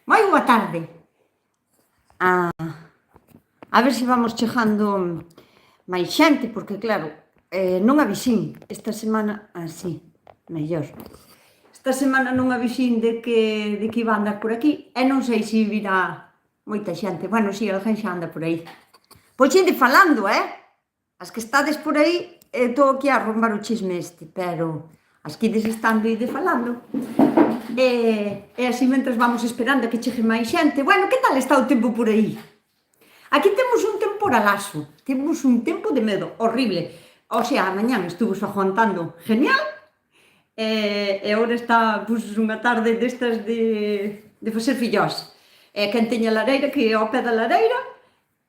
Moi boa tarde. A ver se vamos chegando máis xente, porque claro, non avisín esta semana, así, mellor. Esta semana non avisín de que iba a andar por aquí, e non sei se virá moita xente. Bueno, si, alguén xa anda por aí. Pois xente falando, As que estades por aí, estou aquí a rombar o chisme este, pero as que ides estando e de falando. E así mentres vamos esperando a que chegue máis xente. Bueno, que tal está o tempo por aí? Aquí temos un temporalazo, temos un tempo de medo, horrible. O sea, a mañán estuvo aguantando genial, e agora está pues, unha tarde destas de facer fillós. E quen teña lareira, que ao pé da lareira,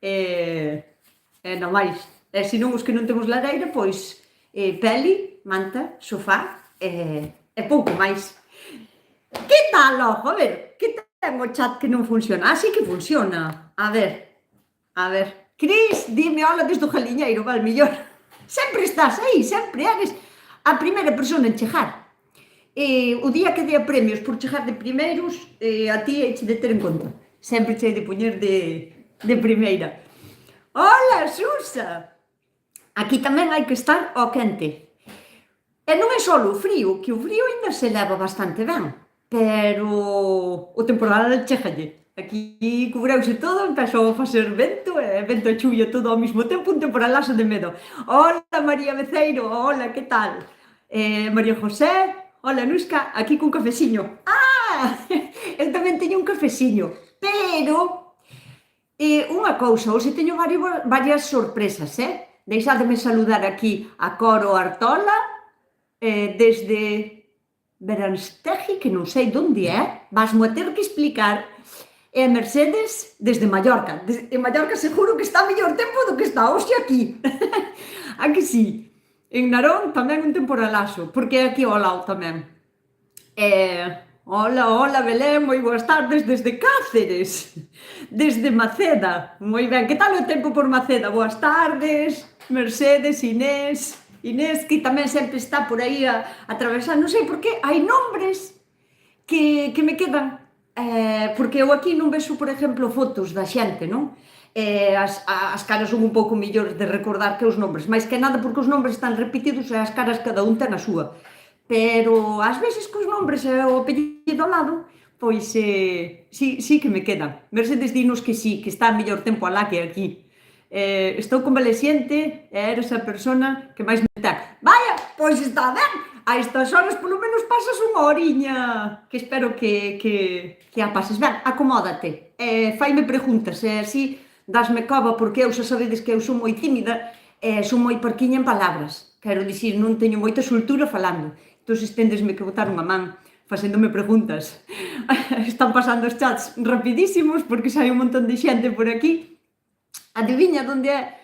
e non máis. E se non os que non temos lareira, pois peli, manta, sofá e pouco máis. Que tal, ojo? A ver, que ten o chat que non funciona? Ah, sí que funciona. A ver. Cris, dime hola desde o Galiñeiro, val millor. Sempre estás aí, sempre eres a primeira persona en chegar. O día que dea premios por chegar de primeiros, a ti heche de ter en conta. Sempre che de poñer de primeira. Hola, Susa! Aquí tamén hai que estar ao quente. E non é só o frío, que o frío ainda se leva bastante ben, pero o temporal chegalle. Aquí cubreuse todo, empezou a facer vento e chuvia todo ao mesmo tempo, un temporalazo de medo. Hola, María Beceiro, hola, que tal? María José, hola, Nusca, aquí cun cafeciño. Eu tamén teño un cafeciño, pero unha cousa, hoxe teño varias sorpresas, Deixádeme saludar aquí a Coro Artola, desde Beranstegi, que non sei onde é, vasmo a ter que explicar. E a Mercedes desde Mallorca. En Mallorca seguro que está mellor tempo do que está hoxe aquí. A que sí? En Narón tamén un temporalazo, porque é aquí ao lado tamén. Hola, Belén, moi boas tardes desde Cáceres, desde Maceda. Moi ben, que tal o tempo por Maceda? Boas tardes, Mercedes, Inés, que tamén sempre está por aí a atravesar. Non sei por que hai nombres que me quedan, porque eu aquí non vexo, por exemplo, fotos da xente, non? As caras son un pouco millores de recordar que os nombres, máis que nada porque os nombres están repetidos e as caras cada un ten a súa. Pero ás veces cos nombres e o apellido ao lado, pois sí que me quedan. Mercedes dinos que sí, que está a mellor tempo alá que aquí. Estou convaleciente e eres a persona que máis me ten. Vaya, pois está ben! A estas horas polo menos pasas unha horiña, que espero que a pases ben. Acomódate, faime preguntas, e así dasme cova, porque eu xa sabedes que eu son moi tímida e son moi parquiña en palabras. Quero dicir, non teño moita soltura falando. Entón, tendesme que botar unha man facéndome preguntas. Están pasando os chats rapidísimos, porque sai un montón de xente por aquí. Adiviña onde é?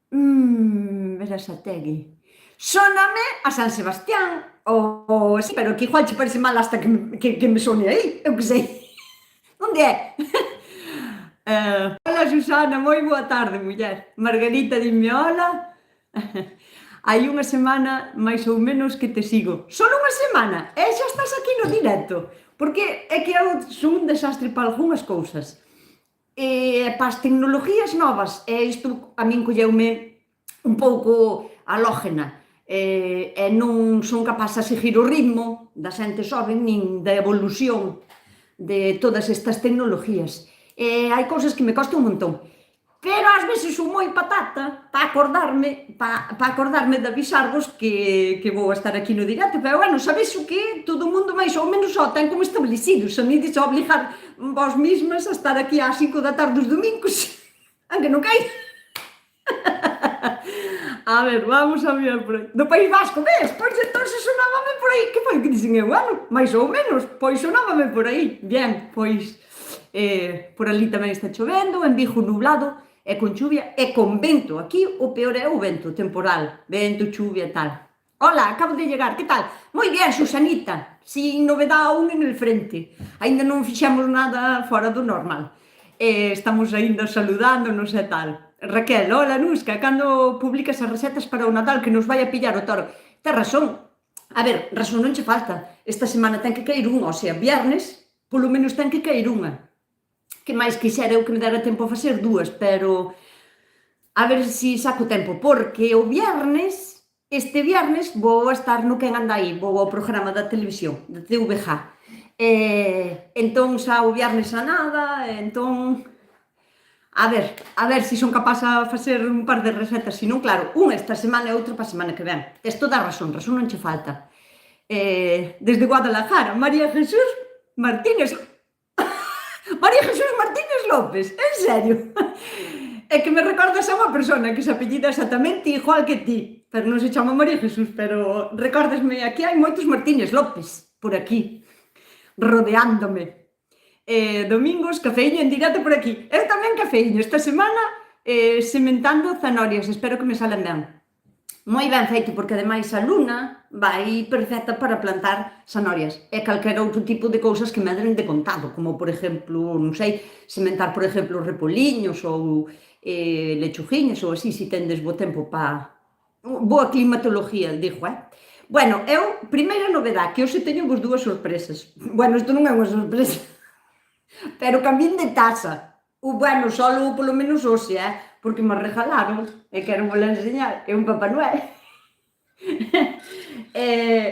Berasategui. Sóname a San Sebastián, sí, pero que igual che parece mal hasta que me sone aí, eu que sei. Onde é? Hola, Susana, moi boa tarde, muller. Margarita, dime hola. Hai unha semana, máis ou menos, que te sigo. Só unha semana? E xa estás aquí no directo? Porque é que eu son un desastre para algunhas cousas. Para as tecnologías novas, isto a min colleume un pouco alógena. E non son capaz de seguir o ritmo da xente xoven nin da evolución de todas estas tecnologías. Hai cousas que me costan un montón, pero ás veces son moi patata para acordarme de avisarvos que vou estar aquí no directo, pero bueno, sabes o que? Todo o mundo máis ou menos o ten como establecido, se me dices a obligar vos mismas a estar aquí ás 5 da tarde os domingos, aunque non cai. A ver, vamos a mirar por aí. Do País Vasco, ves? Pois entonces sonábame por aí. Que foi que dicen eu? Bueno, máis ou menos, pois sonábame por aí. Bien, pois por ali tamén está chovendo, en Vigo nublado, e con chuvia, e con vento. Aquí o peor é o vento temporal. Vento, chuvia e tal. Hola, acabo de llegar, que tal? Moi bien, Susanita. Sin novedade aún en el frente. Ainda non fixemos nada fora do normal. Estamos ainda saludándonos e tal. Raquel, hola, Nusca, cando publicas as recetas para o Nadal que nos vai a pillar o toro? Tes razón. A ver, razón non che falta. Esta semana ten que caer un, o sea, viernes, polo menos ten que caer unha. Que máis quixera eu que me dera tempo a facer dúas, pero a ver se saco tempo, porque este viernes, vou estar no Quen anda aí, vou ao programa da televisión, da TVG. Entón, xa o viernes a nada, entón... A ver se son capaz a facer un par de recetas, senón, claro, unha esta semana e outra para a semana que ven. Tes toda a razón non che falta. Desde Guadalajara, María Jesús Martínez... María Jesús Martínez López, en serio. É que me recordas a unha persona que se apellida exactamente igual que ti, pero non se chama María Jesús, pero recórdasme, aquí hai moitos Martínez López, por aquí, rodeándome. Domingos, cafeíño en directo por aquí. Eu tamén cafeíño esta semana, sementando zanorias, espero que me salen ben. Moi ben feito, porque ademais a luna vai perfecta para plantar zanorias e calquera outro tipo de cousas que medren de contado, como por exemplo, non sei, sementar por exemplo repoliños ou lechugiñas ou así, se tendes bo tempo para... Boa climatología, digo, Bueno, eu, primeira novedade, que hoxe teño vos dúas sorpresas. Bueno, isto non é unha sorpresa, pero cambiín de taza. Bueno, solo polo menos hoxe, porque me regalaron, e quero vos enseñar, é un Papá Noel.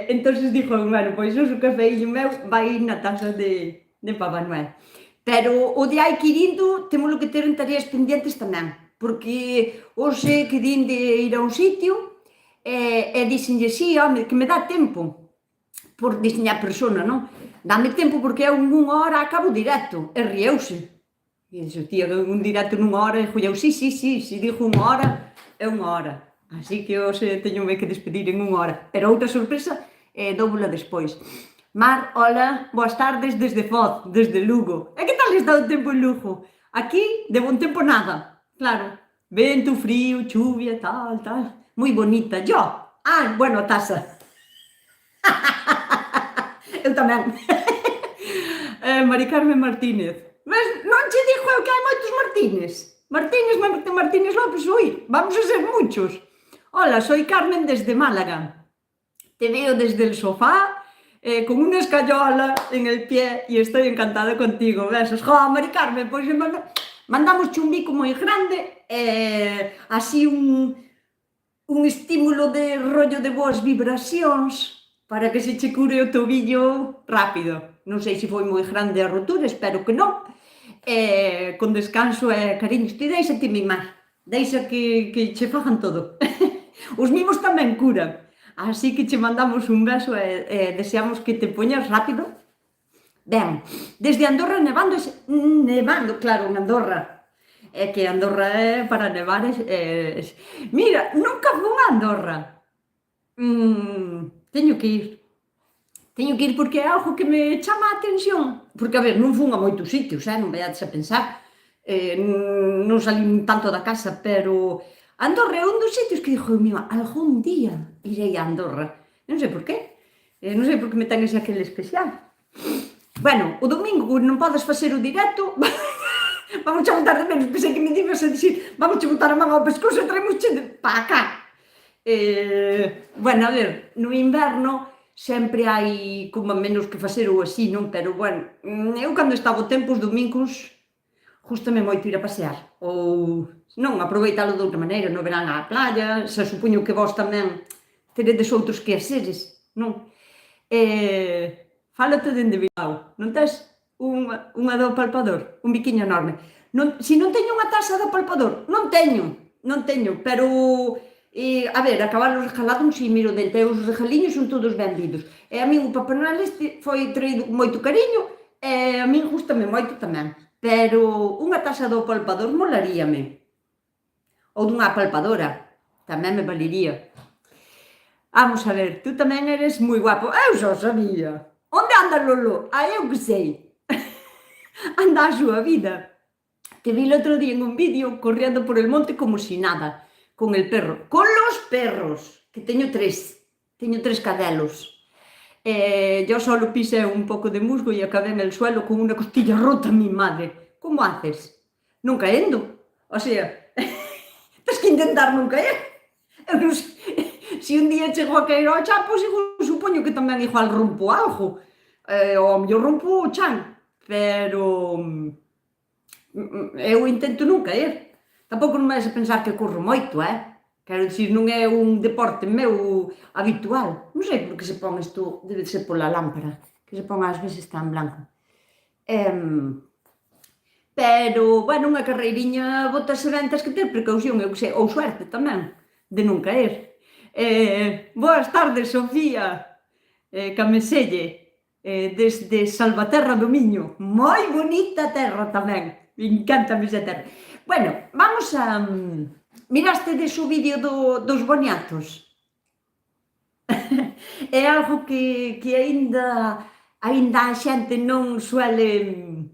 Entonces dixo, bueno, pois hoxe o cafeíño meu vai na taza de Papá Noel. Pero o de hai que ir indo, témolo que ter en tareas pendientes tamén, porque hoxe querín de ir a un sitio e dixenlle, sí, home, que me dá tempo, por dixenlle a persona, non? Dame tempo porque eu nunha hora acabo directo, e rieuse. E dixo, tía, un directo nunha hora, e jolleu, sí, se dixo unha hora, é unha hora. Así que hoxe teñome que despedir en unha hora. Pero outra sorpresa, dóubola despois. Mar, hola, boas tardes desde Foz, desde Lugo. E que tal está o tempo en Lugo? Aquí, de bon tempo nada, claro. Vento, frío, chuvia, tal. Moi bonita. Yo? Bueno, a taza. Eu tamén. Mari Carmen Martínez. Mas non che dixo eu que hai moitos Martínez López, ui, vamos a ser muchos. Hola, soy Carmen desde Málaga. Te veo desde el sofá, con una escayola en el pie y estoy encantada contigo. Besos. Mari Carmen, pois mandamos un bico moi grande, así un estímulo de rollo de boas vibracións para que se che cure o tobillo rápido. Non sei se foi moi grande a rotura, espero que non. Con descanso e cariños. Ti deixa mimar, deixa que che fagan todo. Os mimos tamén curan. Así que che mandamos un beso e deseamos que te poñas rápido. Ben, desde Andorra nevando, claro, en Andorra. É que Andorra é para nevar. Mira, nunca fun a Andorra. Teño que ir. Porque é algo que me chama a atención. Porque, a ver, non fun a moitos sitios, non vaiades a pensar. Non salín tanto da casa, pero Andorra é un dos sitios que dixo, mira, algún día irei a Andorra. Non sei por qué. Non sei por que me ten ese aquel especial. Bueno, o domingo, non podes facer o directo, vamos a botar de menos. Pensei que me dibas a dicir, vamos a botar a man ao pescozo e traemos che para cá. Bueno, a ver, no inverno sempre hai como menos que facer ou así, non? Pero, bueno, eu cando estaba o tempo, os domingos, gústame moito ir a pasear. Ou, non, aproveitalo de outra maneira, no verán á playa, se supoño que vos tamén teredes outros quehaceres, non? Fálate dende Bilbao, non tes unha do palpador, un biquiño enorme. Se non teño unha taza do palpador, non teño, pero... a ver, acabar os regalados, si miro dente, os regaliños son todos benvidos. E a min o Papá Noel este foi traído con moito cariño, e a min gústame moito tamén. Pero unha taza do palpador molaríame. Ou dunha palpadora, tamén me valería. Vamos a ver, tú tamén eres moi guapo. Eu xa sabía. Onde anda Lolo? Eu que sei. Anda a súa vida. Te vi el outro día en un vídeo corriendo por el monte como si nada. Con el perro, con los perros, que teño tres cadelos. Yo solo pisé un pouco de musgo e acabé en el suelo con una costilla rota, mi madre. ¿Cómo haces? Non caendo. O sea, tens que intentar non caer. Eu non sei, se un día chego a caer ao chan, pois supoño que tamén igual rompo algo. Ou a mellor rompo o chan. pero eu intento non caer. Tampouco non me vais a pensar que corro moito, Quero dicir, non é un deporte meu habitual. Non sei por que se pon isto, debe ser pola lámpara, que se pon ás veces tan blanco. Pero, bueno, unha carreiriña botase ben, tes que ter precaución, eu que sei, ou suerte tamén, de non caer. Boas tardes, Sofía, Cameselle, desde Salvaterra do Miño. Moi bonita terra tamén, me encanta esa terra. Bueno, vamos a... Mirastedes o vídeo dos boniatos? É algo que aínda a xente non suele...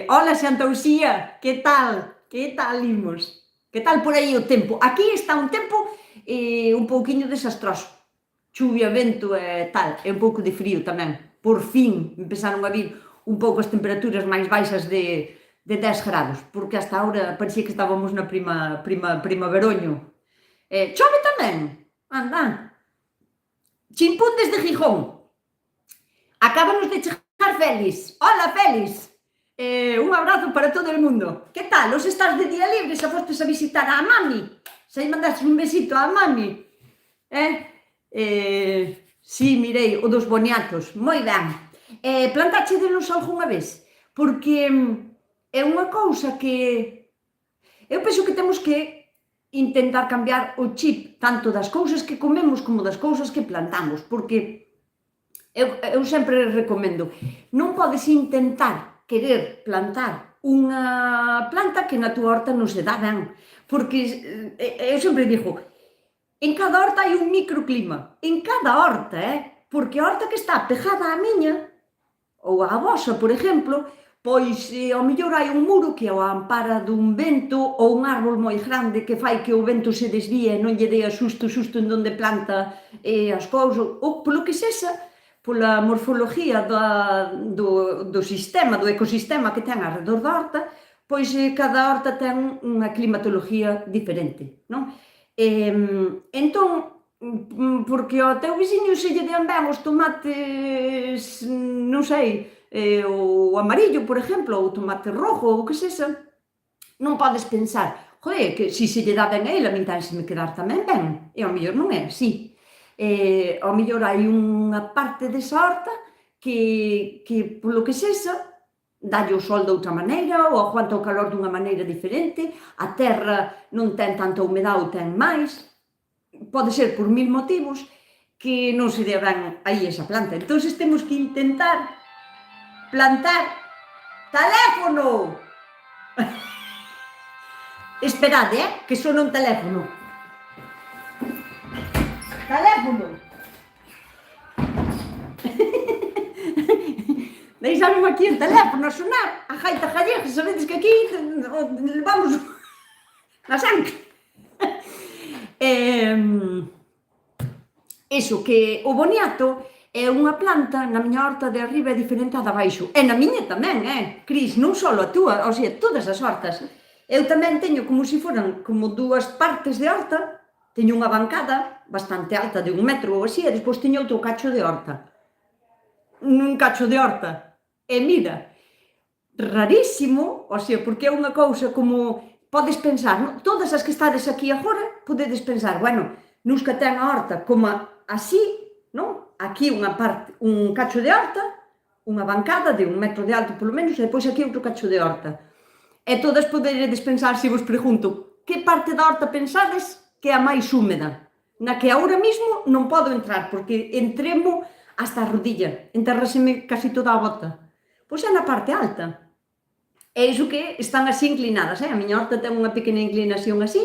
Ola, Santa Uxía, que tal? Que tal imos? Que tal por aí o tempo? Aquí está un tempo un pouquiño desastroso. Chuvia, vento e tal, e un pouco de frío tamén. Por fin empezaron a vir un pouco as temperaturas máis baixas de 10 grados, porque hasta ahora parecía que estábamos na primaveroño. Chove tamén? Anda. Chimpún desde Gijón. Acábanos de chegar Félix. Hola, Félix. Un abrazo para todo el mundo. Que tal? Os estás de día libre? Xa fostes a visitar a mami? Xa mandaste un besito a mami? Si, mirei, o dos boniatos. Moi ben. Plantáchedelos algunha vez? Porque é unha cousa que... Eu penso que temos que intentar cambiar o chip tanto das cousas que comemos como das cousas que plantamos, porque eu sempre recomendo, non podes intentar querer plantar unha planta que na túa horta non se dá ben, porque eu sempre digo, en cada horta hai un microclima, en cada horta, porque a horta que está pegada á miña, ou á vosa, por exemplo, pois ao mellor hai un muro que o ampara dun vento ou un árbol moi grande que fai que o vento se desvíe e non lle dea xusto en donde planta as cousas, ou polo que sexa, pola morfología do sistema, do ecosistema que ten arredor da horta, pois cada horta ten unha climatología diferente, non? Entón, porque ao teu veciño se lle dean ben os tomates, non sei, o amarillo, por exemplo, ou o tomate rojo, ou o que sexa, non podes pensar, joder, que se lle dá ben a ele, a min me quedar tamén ben, e ao mellor non é así. Ao mellor hai unha parte desa horta que polo que sexa, dalle o sol de outra maneira, ou aguanta o calor dunha maneira diferente, a terra non ten tanta humedade ou ten máis, pode ser por mil motivos que non se dea ben aí esa planta. Entón, temos que intentar plantar... Teléfono! Esperade, que sona un teléfono. Teléfono! Deixaron aquí o teléfono a sonar, a gaita gallega, sabedes que aquí levamos na sangre. Iso, que o boniato é unha planta na miña horta de arriba é diferente a da baixo. E na miña tamén, Cris, non só a túa, ou sea, todas as hortas. Eu tamén teño como se foran como dúas partes de horta, teño unha bancada bastante alta de 1 metro ou así, e despois teño outro cacho de horta. Un cacho de horta. E mira, rarísimo, ou sea, porque é unha cousa como... Podes pensar, todas as que estades aquí agora, podedes pensar, bueno, nos que ten a horta como así, non? Aquí unha parte, un cacho de horta, unha bancada de 1 metro de alto polo menos, e depois aquí outro cacho de horta. E todas poderedes pensar, se vos pregunto, que parte da horta pensades que é a máis húmeda? Na que agora mesmo non podo entrar, porque entremo hasta a rodilla, enterraseme casi toda a bota. Pois é na parte alta. É iso que están así inclinadas, A miña horta ten unha pequena inclinación así,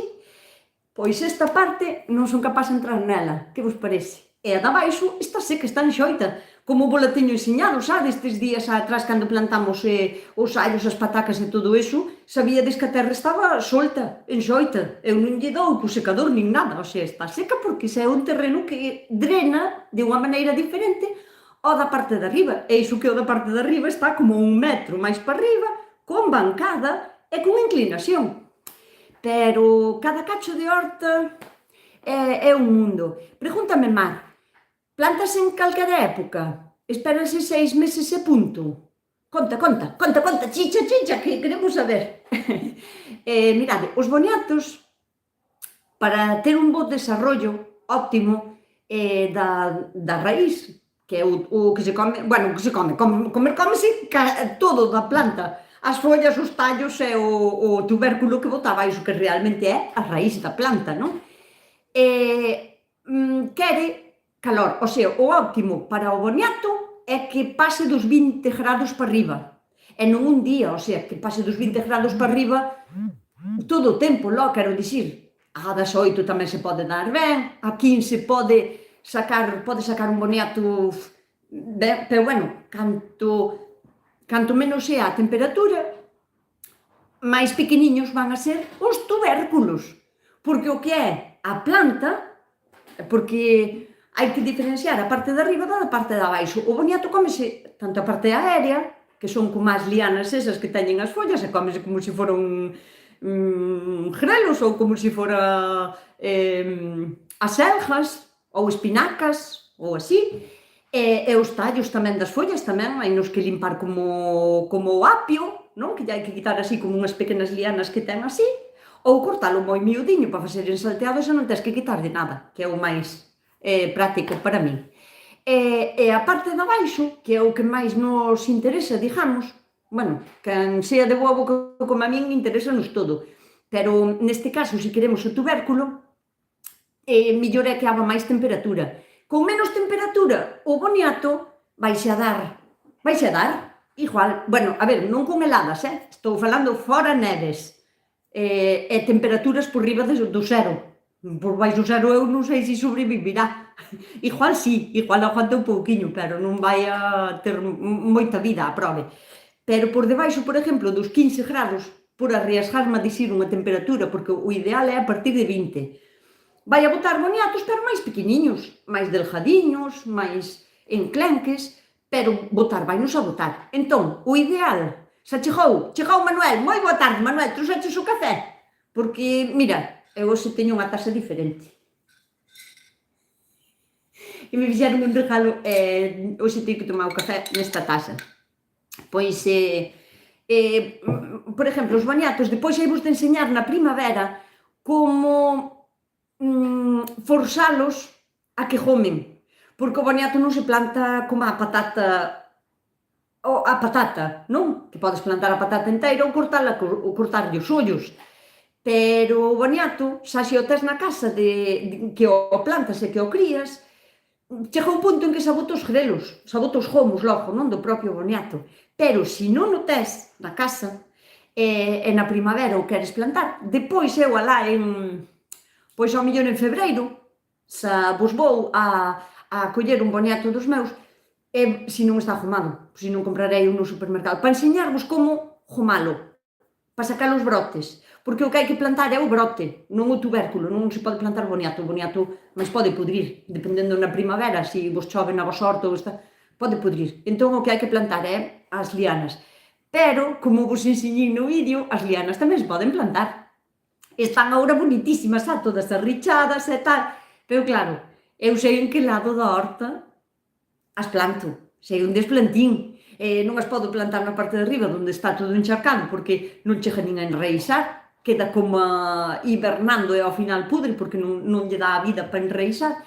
pois esta parte non son capaz de entrar nela, que vos parece? E a da baixo está seca, está enxoita, como vos la teño ensiñado, sabes, estes días atrás cando plantamos os allos, as patacas e todo iso, sabíades que a terra estaba solta, enxoita, eu non lle dou co secador nin nada, o sea, está seca porque é un terreno que drena de unha maneira diferente ao da parte de arriba, e iso que o da parte de arriba está como 1 metro máis para arriba, con bancada e con inclinación. Pero cada cacho de horta é un mundo. Pregúntame, Mar, plantas en calquera época? Espérase 6 meses e punto? Conta, conta, conta, conta, chicha, chicha, que queremos saber. Mirade, os boniatos, para ter un bo desarrollo óptimo da raíz, que é o que se come, bueno, o que se come, comer comese todo da planta, as follas, os tallos e o tubérculo que bota abaixo, que realmente é a raíz da planta, non? Quere calor, o sea, o óptimo para o boniato é que pase dos 20 grados para arriba, e non un día, o sea, que pase dos 20 grados para arriba todo o tempo, lo quero dicir, a 18 tamén se pode dar ben, a 15 pode sacar un boniato ben, pero bueno, canto menos sea a temperatura, máis pequeniños van a ser os tubérculos, porque o que é a planta, porque hai que diferenciar a parte de arriba da parte de abaixo. O boniato comese tanto a parte aérea, que son como as lianas esas que teñen as follas, e comese como se foran grelos ou como se fora as selgas ou espinacas ou así. E os tallos tamén das follas tamén hai nos que limpar como o apio, non? Que lle hai que quitar así como unhas pequenas lianas que ten así, ou cortalo moi miudiño para facer salteados e non tens que quitarlle nada, que é o máis práctico para min. E a parte de abaixo, que é o que máis nos interesa, digamos, bueno, quen sea de boa boca como a min, interesa-nos todo, pero neste caso, se queremos o tubérculo, mellor é que haga máis temperatura. Con menos temperatura, o boniato vaise a dar igual, bueno, a ver, non con heladas, estou falando fora neves, e temperaturas por riba do zero. Por baixo do zero eu non sei se sobrevivirá. Igual sí, igual aguanta un pouquiño, pero non vai a ter moita vida a prove. Pero por debaixo, por exemplo, dos 15 grados, por arriesgarme a dicir unha temperatura, porque o ideal é a partir de 20. Vai a botar boniatos, pero máis pequeniños, máis delgadiños, máis enclenques, pero botar, vainos a botar. Entón, o ideal, xa chegou Manuel, moi boa tarde, Manuel, trouxeches o café? Porque, mira, eu hoxe teño unha taza diferente. E me fixeron un regalo, hoxe teño que tomar o café nesta taza. Pois, por exemplo, os boniatos, depois hai vos de enseñar na primavera como forzalos a que gomen, porque o boniato non se planta como a patata, non? Que podes plantar a patata inteira ou cortarlle os ollos, pero o boniato, xa se o tes na casa que o plantas e que o crías, chega un punto en que xa bota os grelos, xa bota os gomos logo, non, do propio boniato. Pero se non o tes na casa e na primavera o queres plantar, depois eu alá pois ao mellor en febreiro, xa vos vou a coller un boniato dos meus, e se non está gomado, se non comprarei un no supermercado, para enseñarvos como gomalo, para sacar os brotes, porque o que hai que plantar é o brote, non o tubérculo, non se pode plantar boniato máis pode pudrir, dependendo na primavera, se vos chove na vosa horta, pode pudrir. Entón o que hai que plantar é as lianas, pero, como vos enseñei no vídeo, as lianas tamén se poden plantar. Están agora bonitísimas, todas arrichadas e tal, pero claro, eu sei en que lado da horta as planto, sei onde as plantín, non as podo plantar na parte de arriba onde está todo encharcado, porque non chega nin a enraizar, queda como hibernando e ao final pudre, porque non lle dá a vida para enraizar.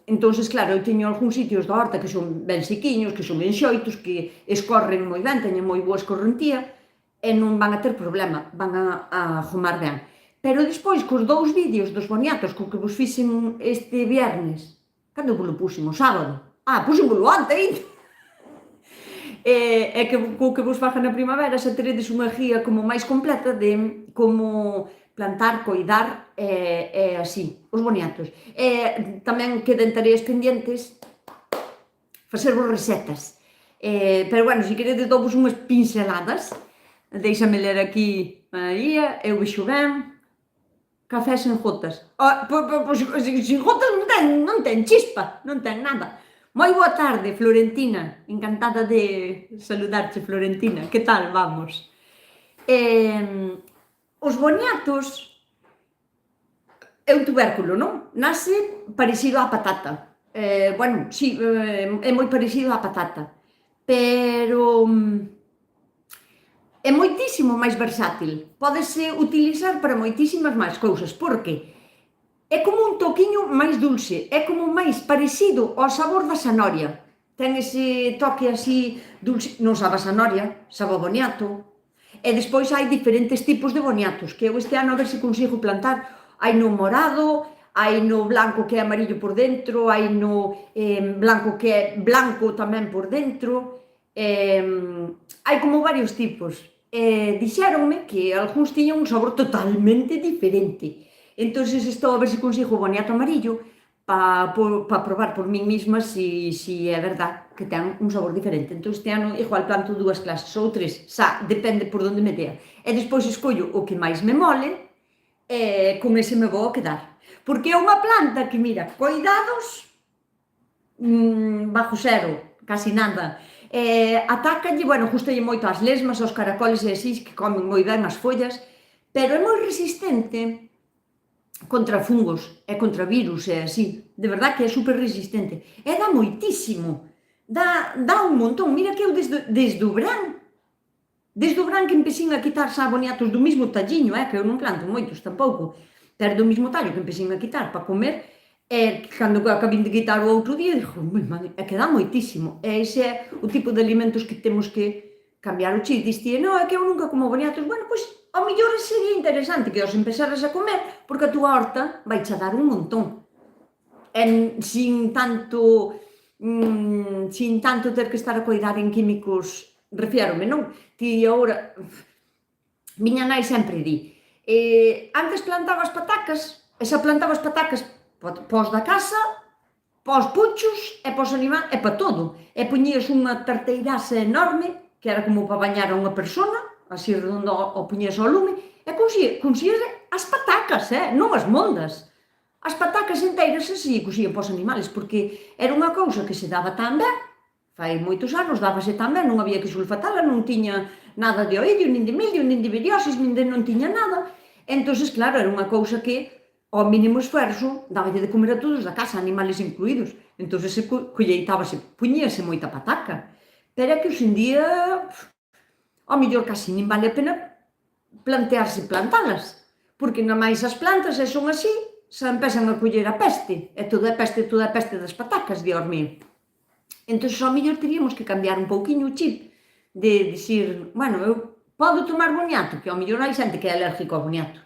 Entonces, claro, eu teño algúns sitios da horta que son ben sequiños, que son ben xoitos, que escorren moi ben, teñen moi boa escorrentía, e non van a ter problema, van a gomar ben. Pero despois, cos 2 vídeos dos boniatos co que vos fixen este viernes, cando vos lo puxen? O sábado? Puxenvolo onte, e que co que vos faga na primavera xa teredes unha guía como máis completa de como plantar, coidar e así, os boniatos. Tamén quedan tareas pendientes facervos recetas. Pero, bueno, se queredes dovos unhas pinceladas. Déixame ler aquí, María, eu vexo ben. Café sen gotas. Sen gotas non ten chispa, non ten nada. Moi boa tarde, Florentina. Encantada de saludarte, Florentina. Que tal, vamos? Os boniatos é un tubérculo, non? Nace parecido á patata. Bueno, sí, é moi parecido á patata. pero é moitísimo máis versátil. Pódese utilizar para moitísimas máis cousas, porque é como un toquiño máis dulce, é como máis parecido ao sabor da sanoria. Ten ese toque así dulce, non sabe a sanoria, sabe a boniato. E despois hai diferentes tipos de boniatos, que eu este ano a ver se consigo plantar. Hai no morado, hai no blanco que é amarillo por dentro, hai no blanco que é blanco tamén por dentro. Hai como varios tipos. Dixéronme que algúns tiñan un sabor totalmente diferente. Entonces estou a ver se consigo o boniato amarillo para probar por min mesma si é verdad que ten un sabor diferente. Entón este ano igual planto 2 clases ou 3, xa, depende por onde me dea. E despois escollo o que máis me mole e con ese me vou a quedar. Porque é unha planta que, mira, cuidados bajo cero, casi nada. Atácalle, bueno, gustalle moito as lesmas, aos caracoles e así, que comen moi ben as follas, pero é moi resistente contra fungos e contra virus e así. De verdad que é super resistente. E dá moitísimo. Dá un montón. Mira que eu desde o verán que empecín a quitar xa boniatos do mismo talliño, que eu non planto moitos tampouco, pero do mismo tallo que empecín a quitar para comer, e cando acabín de quitar o outro día, dixo, é que dá moitísimo. E ese é o tipo de alimentos que temos que cambiar o chip. Diste, non, é que eu nunca como boniatos. Bueno, pois, ao mellor sería interesante que os empezaras a comer, porque a túa horta vai che dar un montón. Sin tanto ter que estar a coidar en químicos, refiérome, non? Ti agora, miña nai sempre di, antes plantaba as patacas, e xa plantaba as patacas pós da casa, pós puchos e pós animais, e para todo. E poñías unha tarteirasa enorme, que era como para bañar a unha persona, así redondo, o poñías ao lume, e cosías as patacas, non as mondas. As patacas enteiras así cosían pós animales, porque era unha cousa que se daba tan ben, fai moitos anos dábase tan ben, non había que sulfatala, non tiña nada de oídio, nin de milio, nin de viriosis, non tiña nada. Entonces, claro, era unha cousa que ao mínimo esfuerzo, dáballe de comer a todos da casa, animales incluídos. Entón, se colleitábase, puñíase moita pataca. Pero é que hoxe en día, ao mellor casi nin vale a pena plantearse plantalas, porque na máis as plantas, e son así, xa empezan a coller a peste, e toda a peste das patacas, Dios mío. Entón, ao mellor teríamos que cambiar un pouquiño o chip, de dicir, bueno, eu podo tomar boniato, que ao mellor hai xente que é alérgico ao boniato.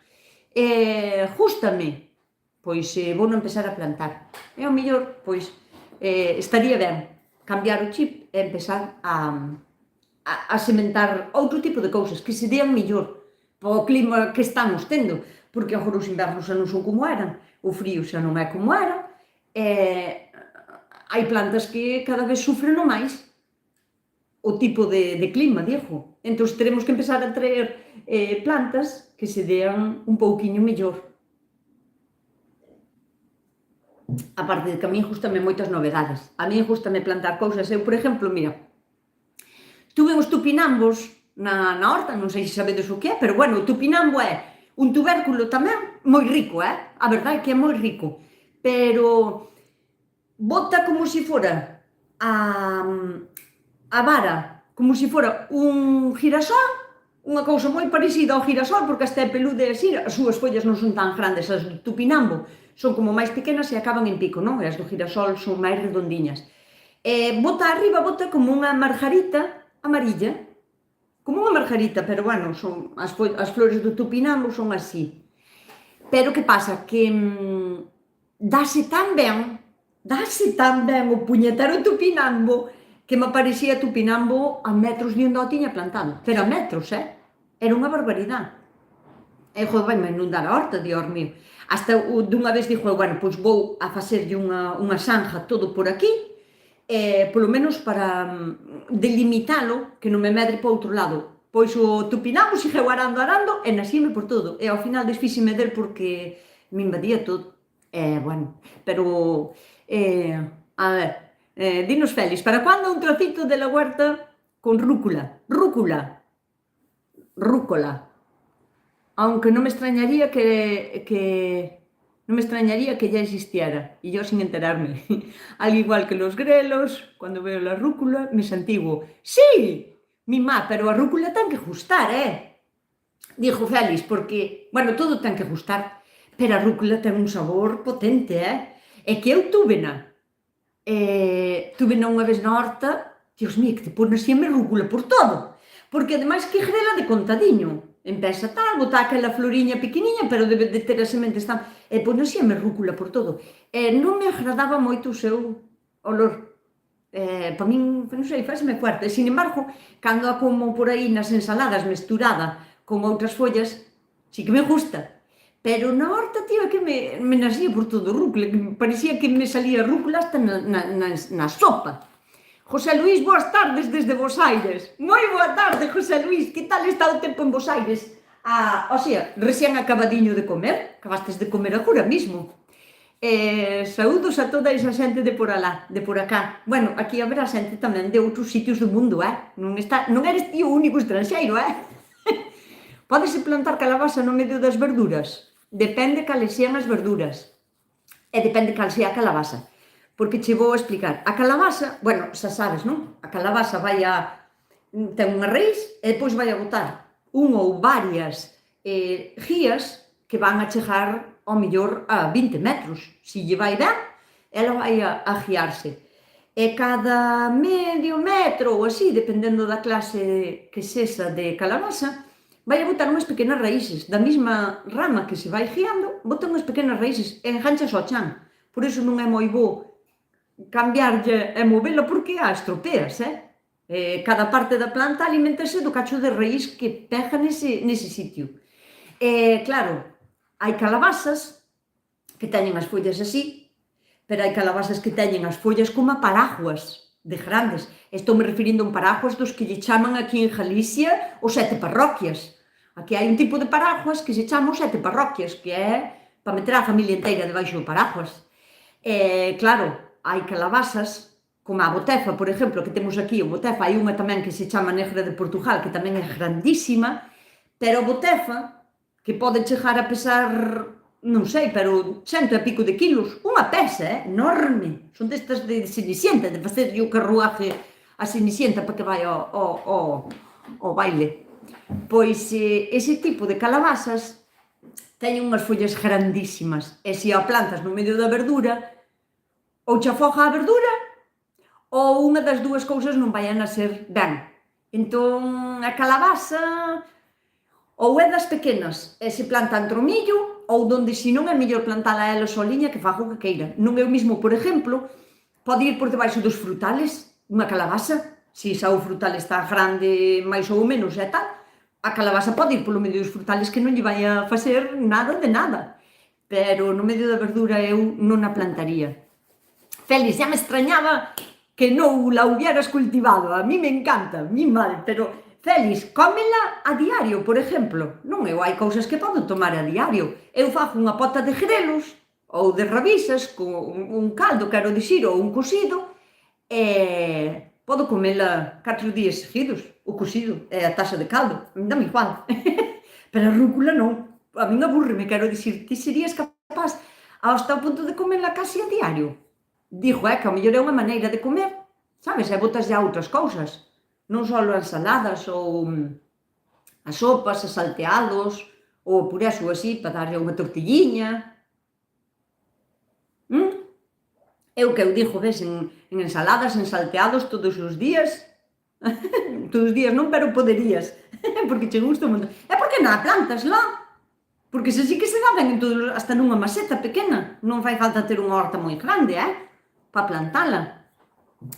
Gústame, pois vou non empezar a plantar. E ao mellor, pois, estaría ben cambiar o chip e empezar a sementar outro tipo de cousas que se dean mellor para o clima que estamos tendo, porque agora os invernos xa non son como eran, o frío xa non é como era, hai plantas que cada vez sufren máis o tipo de clima, digo. Entón, teremos que empezar a traer plantas que se dean un pouquiño mellor. A parte de que a mí gústame moitas novedades. A mí gústame plantar cousas. Eu, por exemplo, mira, tuve uns tupinambos na horta, non sei se sabedes o que é, pero bueno, o tupinambo é un tubérculo tamén moi rico, a verdade é que é moi rico, pero bota como se fora a vara, como se fora un girasol, unha cousa moi parecida ao girasol, porque hasta é peluda e así, as súas follas non son tan grandes, as do tupinambo son como máis pequenas e acaban en pico, non? E as do girasol son máis redondiñas. Bota arriba, bota como unha margarita amarilla, como unha margarita, pero bueno, son as flores do tupinambo son así. Pero que pasa? Que dáse tan ben o puñetero tupinambo, que me parecía tupinambo a metros de onde o tiña plantado. Pero a metros, era unha barbaridade. E, joder, vai-me inundar a horta, Dios mío. Hasta dunha vez dixo, bueno, pois vou a facerlle unha xanja todo por aquí, polo menos para delimitalo, que non me medre para outro lado. Pois o tupinambo xigeu arando, e nasíme por todo. E ao final desfíxeme del porque me invadía todo. Bueno, pero, a ver, dinos, Félix, para cando un trocito de la huerta con rúcula? Rúcula. Aunque non me extrañaría que no me extrañaría que ya existiera, y yo sin enterarme. Al igual que los grelos, cuando veo la rúcula, me santiguo. Sí, mi má, pero a rúcula ten que gustar, Dijo Félix, porque, bueno, todo ten que gustar, pero a rúcula ten un sabor potente, É que eu túvena unha vez na horta, Dios mío, que te pon así a me rúcula por todo, porque ademais que grela de contadiño, empeza tal, bota aquela floriña pequeniña, pero debe de ter as sementes tan, e pon así a me rúcula por todo, e non me agradaba moito o seu olor, para min, non sei, fáseme fuerte, sin embargo, cando a como por aí nas ensaladas mesturada con outras follas, sí que me gusta, pero na horta, tío, que me nacía por todo o rúcula, que parecía que me salía rúcula hasta na sopa. José Luís, boas tardes desde Bos Aires. Moi boa tarde, José Luís, que tal está o tempo en Bos Aires? O sea, recién acabadiño de comer, acabastes de comer agora mismo. Saúdos a toda esa xente de por alá, de por acá. Bueno, aquí haberá xente tamén de outros sitios do mundo, non eres ti o único estranxeiro, Pódese plantar calabaza no medio das verduras? Depende cales sean as verduras. E depende cal sea a calabaza. Porque che vou explicar. A calabaza, bueno, xa sabes, non? A calabaza ten unha raíz e depois vai a botar ou varias guías que van a chegar ao mellor a 20 metros. Si lle vai ben, ela vai a guiarse. E cada medio metro ou así, dependendo da clase que sexa de calabaza, vai a botar unhas pequenas raíces. Da mesma rama que se vai guiando, bota unhas pequenas raíces e enganchas ao chan. Por iso non é moi bo cambiarlle e movela porque a estropeas, cada parte da planta alimentase do cacho de raíz que pega nese sitio. Claro, hai calabazas que teñen as follas así, pero hai calabazas que teñen as follas como a paraguas, de grandes. Estou me referindo a un paraguas dos que lle chaman aquí en Galicia os 7 parroquias. Aquí hai un tipo de paraguas que se chama os 7 parroquias, que é para meter a familia inteira debaixo do paraguas. Claro, hai calabazas, como a botefa, por exemplo, que temos aquí, o botefa, hai unha tamén que se chama negra de Portugal, que tamén é grandísima, pero a botefa, que pode chegar a pesar, non sei, pero 100 e pico de kilos, unha pesa, enorme, son destas de Cenicienta, de facer o carruaje a Cenicienta para que vai ao baile. Pois ese tipo de calabazas teñen unhas follas grandísimas, e se a plantas no medio da verdura, ou che afoga a verdura, ou unha das dúas cousas non vai a nacer ben. Entón, a calabaza ou é das pequenas e se planta entre o millo, ou donde se non é mellor plantala ela soliña que faga o que queira. Non é o mismo, por exemplo, pode ir por debaixo dos frutales, unha calabaza, se xa o frutal está grande máis ou menos e tal, a calabaza pode ir polo medio dos frutales que non lle vai a facer nada de nada. Pero no medio da verdura eu non a plantaría. Félix, xa me extrañaba que non la hubieras cultivado. A mí me encanta, mi mal, pero Félix, cómela a diario, por exemplo. Non, eu hai cousas que podo tomar a diario. Eu fago unha pota de grelos ou de rabisas con un caldo, quero dicir, ou un cocido, e podo comela 4 días seguidos, o cocido e a taza de caldo, dame igual. Pero a rúcula non. A min aburreme, quero dicir, ti serías capaz hasta o punto de comela casi a diario? Digo, que ao mellor é unha maneira de comer, sabes, e botas ya outras cousas, non só as ensaladas ou as sopas, as salteados, ou purés ou así, para darlle unha tortilliña. Eu que eu digo, ves, en ensaladas, en salteados todos os días, todos os días non, pero poderías, porque che gusta un montón. E por que non a plantas lá? Porque se sí que se dá ben en todos, hasta nunha maceta pequena, non fai falta ter unha horta moi grande, para plantala.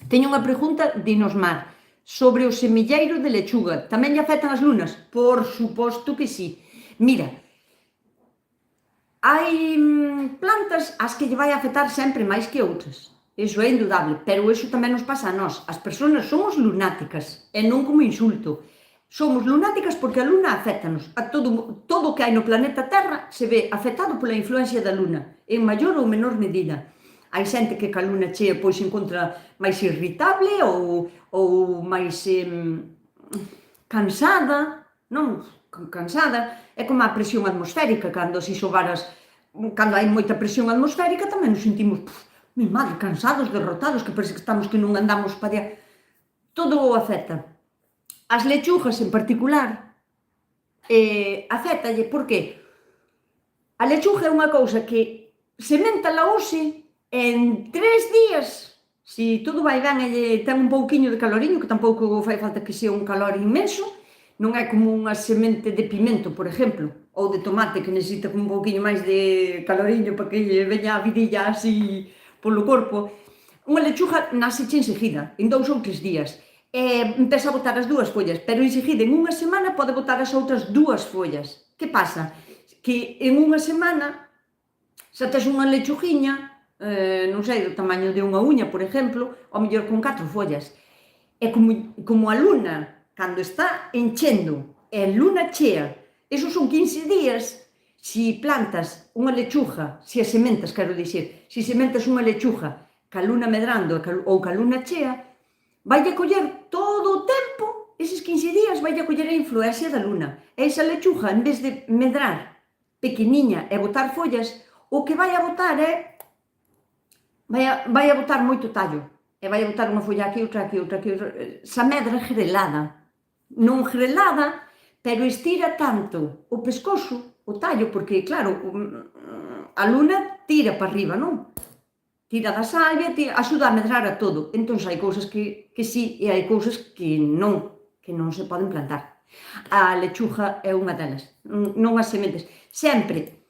Teño unha pregunta de Inosmar sobre o semilleiro de lechuga. Tamén lle afectan as lunas? Por suposto que sí. Mira, hai plantas ás que lle vai afectar sempre máis que outras. Iso é indudable, pero iso tamén nos pasa a nós. As persoas somos lunáticas, e non como insulto. Somos lunáticas porque a luna afectanos. A todo o que hai no planeta Terra se ve afectado pola influencia da luna, en maior ou menor medida. Hai xente que ca luna chea pois se encontra máis irritable ou máis cansada, non? Cansada. É como a presión atmosférica, cando se sobaras cando hai moita presión atmosférica tamén nos sentimos, mi madre, cansados, derrotados, que parece que estamos que non andamos para diante. Todo o afecta. As lechugas en particular, afectalle, por que? A lechuga é unha cousa que seméntala hoxe en 3 días, se todo vai ben e ten un pouquiño de caloriño, que tampouco fai falta que sea un calor inmenso, non é como unha semente de pimento, por exemplo, ou de tomate, que necesita como un pouquiño máis de caloriño para que lle veña a vidilla así polo corpo. Unha lechuga naseche enseguida, en 2 ou 3 días. Empeza a botar as 2 follas, pero enseguida, en unha semana, pode botar as outras 2 follas. Que pasa? Que en unha semana xa tes unha lechuguiña, non sei, do tamaño de unha uña, por exemplo, ao mellor con 4 follas. É como a luna, cando está enchendo, é luna chea, esos son 15 días, se plantas unha lechuga, se a sementas, quero dicir, se sementas unha lechuga ca luna medrando ou ca luna chea, vai a coller todo o tempo, eses 15 días vai a coller a influencia da luna. E esa lechuga, en vez de medrar pequeniña e botar follas, o que vai a botar é vai a botar moito tallo, e vai a botar unha folla aquí, outra aquí, outra aquí, outra. Esa medra grelada, non grelada, pero estira tanto o pescozo, o tallo, porque claro, a luna tira para arriba, non? Tira da salvia, axuda a medrar a todo. Entón hai cousas que sí e hai cousas que non se poden plantar. A lechuga é unha delas, non as sementes. Sempre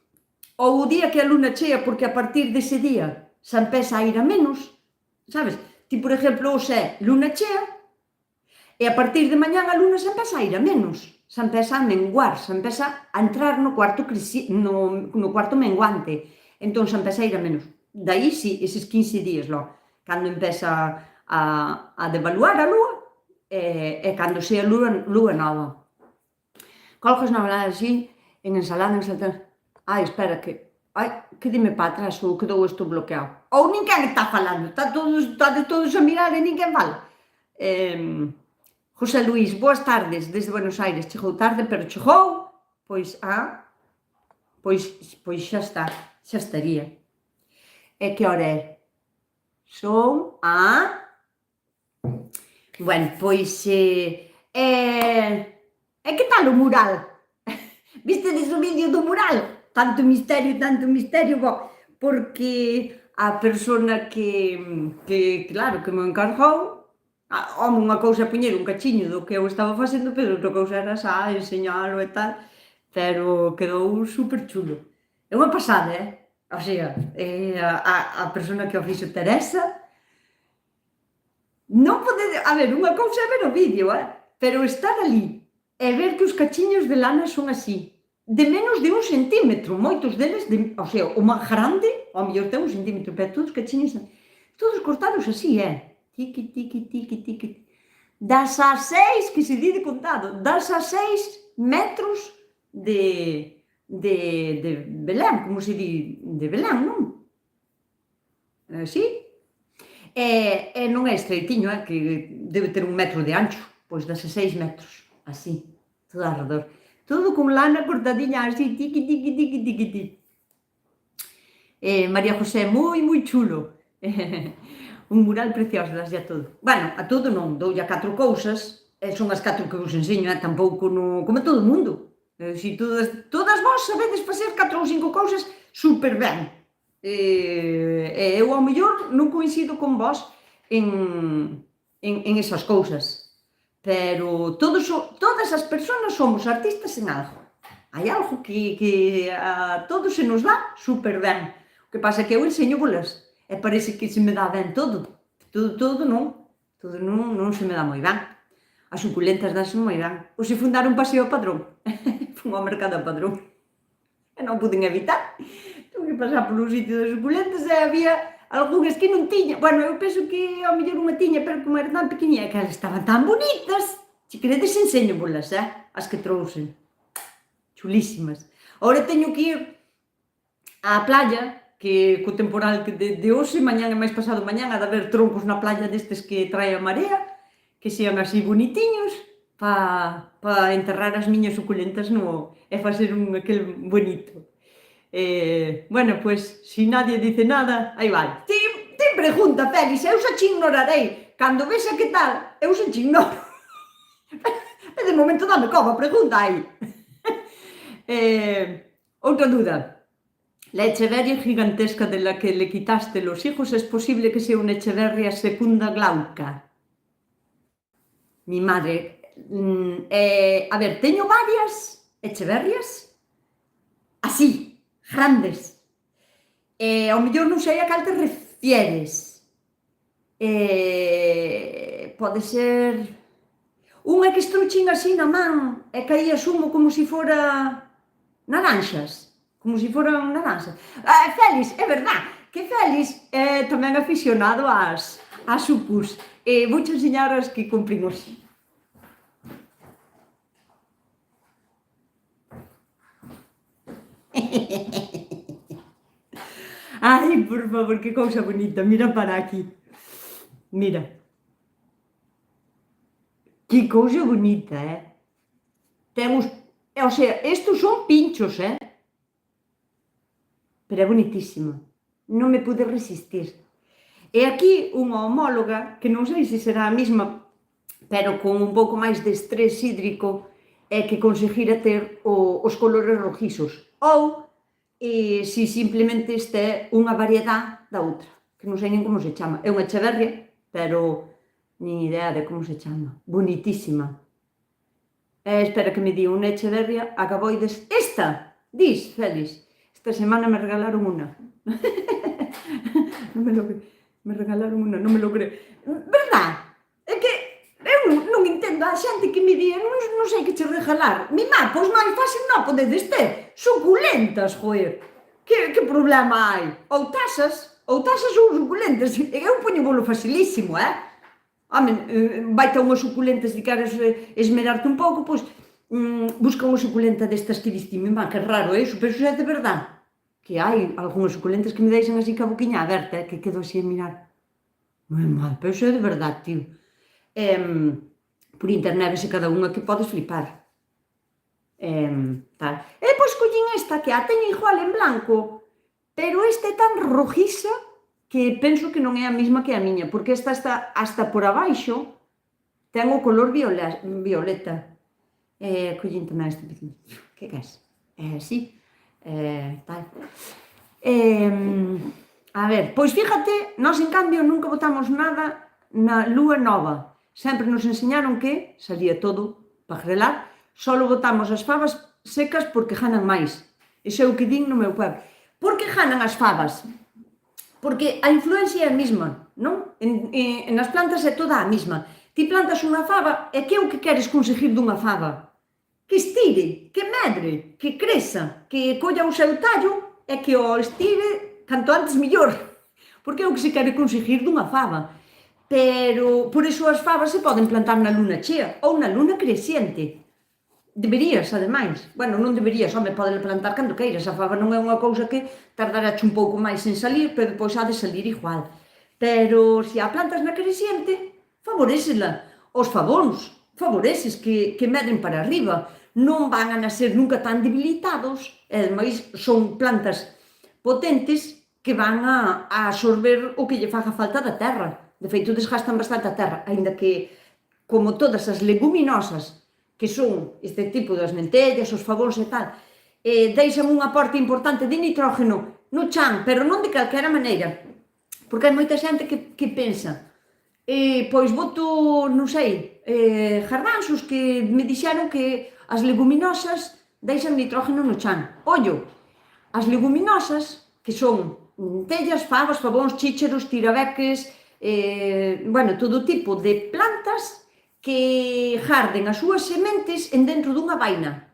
ou o día que a luna chea, porque a partir dese día xa empeza a ir a menos, sabes? Ti, por exemplo, hoxe é luna chea e a partir de mañán a luna xa empeza a ir a menos, xa empeza a menguar, xa empeza a entrar no cuarto menguante, entón xa empeza a ir a menos. Daí si, eses 15 días, cando empeza a devaluar a lúa e cando sea lúa nova. Colgas na verdade así, en ensalada, ai, espera, que dime para atrás ou quedou isto bloqueado. Ou ninguén está falando, está de todos a mirar e ninguén fala. José Luís, boas tardes, desde Buenos Aires. Chegou tarde, pero chegou. Pois xa está, xa estaría. E que hora é? Son bueno, pois e que tal o mural? Vistedes o vídeo do mural? Tanto misterio, porque a persona que claro, que me encargou, unha cousa é poñer un cachiño do que eu estaba facendo, pero outra cousa era xa enseñalo e tal, pero quedou super chulo. É unha pasada, o sea, a persona que o fixo, Teresa, non pode, a ver, unha cousa é ver o vídeo, pero estar ali e ver que os cachiños de lana son así, de menos de 1 centímetro, moitos deles, o sea, o máis grande, ao mellor ten 1 centímetro, pero todos os cachiños, todos cortados así, tiqui, tiqui, tiqui, tiqui, das a 6, que se di de contado, das a 6 metros de Belén, como se di, de Belén, non? Así? E non é estreitiño, que debe ter 1 metro de ancho, pois das a 6 metros, así, todo alrededor. Todo con lana cortadiña así, tiqui, tiqui, tiqui, tiqui, tiqui. María José, moi, moi chulo. Un mural precioso, daslle a todo. Bueno, a todo non, doulle a 4 cousas, son as 4 que vos enseño, tampouco como todo o mundo. Si todas vos sabedes facer 4 ou 5 cousas super ben. Eu, ao mellor, non coincido con vos en esas cousas. Pero todas as persoas somos artistas en algo. Hai algo que a todos se nos dá super ben. O que pasa é que eu enseño bolas e parece que se me dá ben todo. Todo non se me dá moi ben. As suculentas danse moi ben. Hoxe fun dar un paseo ao Padrón. Fun ao mercado ao Padrón. E non puden evitar. Tuve que pasar polo sitio das suculentas e había algunhas que non tiña, bueno, eu penso que ao mellor unha tiña, pero como era tan pequeniña, que elas estaban tan bonitas. Se queredes enseñobolas, as que trouxen. Chulísimas. Agora teño que ir á playa, que co temporal de hoxe, mañán e máis pasado mañán, ha de haber troncos na playa destes que trae a marea, que sean así bonitiños, para enterrar as miñas suculentas e facer aquel bonito. Bueno, pois, si nadie dice nada, aí vai. Ti pregunta, Félix, eu xa te ignorarei. Cando vexa que tal, eu xa te ignoro. E de momento dame como, pregunta aí. Outra duda. La Echeverria gigantesca de la que le quitaste los hijos, ¿es posible que sea una Echeverria secunda glauca? Mi madre. A ver, teño varias Echeverrias así, grandes. Ao mellor non sei a cal te refieres. Pode ser unha que estrouchin así na man e caía sumo como se fora naranxas. Como se foran naranxas. Félix, é verdad que Félix é tamén aficionado ás supus. Vouche enseñar as que cumprimos. Ai, por favor, que cousa bonita. Mira para aquí. Mira. Que cousa bonita, Temos, o sea, estos son pinchos, pero é bonitísima. Non me pude resistir. E aquí unha homóloga, que non sei se será a mesma, pero con un pouco máis de estrés hídrico, é que conseguira ter os colores rojizos. Ou se simplemente esta é unha variedade da outra, que non sei nin como se chama. É unha Echeverria, pero nin idea de como se chama. Bonitísima. Espera que me di unha Echeverria agaboides. Esta, dis, Félix. Esta semana me regalaron unha. Non me lo creo. Me regalaron unha, non me lo creo. Verdad? É que eu non entendo a xente que me di, non sei que che regalar. Mi má, pois máis fácil non podedes ter. Suculentas, joer. Que problema hai? Ou tasas ou suculentas. Eu poño bolo facilísimo, Home, vaite a unhas suculentas e queres esmerarte un pouco, pois busca unha suculenta destas que diste, mi má, que raro iso, pero iso é de verdade. Que hai algunhas suculentas que me deixan así ca boquiña aberta, que quedo así a mirar. Mi má, pero iso é de verdade, tío. Por internet vese cada unha que podes flipar. Tal. E pois collín esta, que a teño igual en blanco, pero esta é tan rojiza que penso que non é a mesma que a miña, porque esta está hasta por abaixo, ten o color violeta. Collín tamén este pequeno. Que es? Sí. Tal. A ver, pois fíjate, nós en cambio nunca botamos nada na lúa nova. Sempre nos enseñaron que salía todo para grelar, só botamos as fabas secas porque janan máis. Iso é o que din no meu pueblo. Por que janan as fabas? Porque a influencia é a mesma, non? Nas plantas é toda a mesma. Ti plantas unha faba e que é o que queres conseguir dunha faba? Que estire, que medre, que creza, que colla o seu tallo e que o estire canto antes mellor. Porque é o que se quere conseguir dunha faba. Pero, por iso as fabas se poden plantar na luna chea ou na luna creciente. Deberías, ademais. Bueno, non deberías, home, podela plantar cando queiras. A fava non é unha cousa que tardarache un pouco máis en salir, pero depois ha de salir igual. Pero, se a plantas na creciente, favorécela. Os fabóns, favoreces que medren para arriba. Non van a nacer nunca tan debilitados, e, ademais, son plantas potentes que van a absorber o que lle faga falta da terra. De feito, desgastan bastante a terra, aínda que, como todas as leguminosas, que son este tipo das lentellas, os fabóns e tal, deixan un aporte importante de nitrógeno no chan, pero non de calquera maneira, porque hai moita xente que pensa, pois boto, non sei, garbanzos que me dixeron que as leguminosas deixan nitrógeno no chan. Ollo, as leguminosas, que son lentellas, fabas, fabóns, chícharos, tirabeques, bueno, todo tipo de plantas que garden as súas sementes en dentro dunha vaina,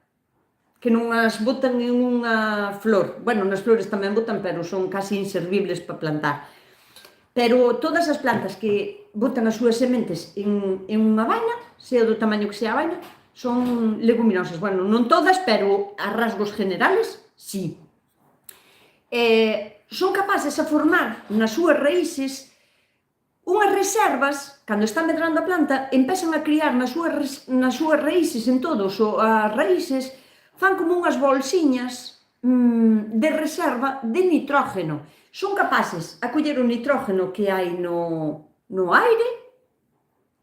que non as botan en unha flor. Bueno, nas flores tamén botan, pero son casi inservibles para plantar. Pero todas as plantas que botan as súas sementes en unha vaina, sea do tamaño que sea a vaina, son leguminosas. Bueno, non todas, pero a rasgos generales, sí. Son capaces a formar nas súas raíces unhas reservas, cando está medrando a planta, empezan a criar nas súas raíces en todos, as raíces fan como unhas bolsiñas de reserva de nitrógeno. Son capaces a coller o nitrógeno que hai no aire,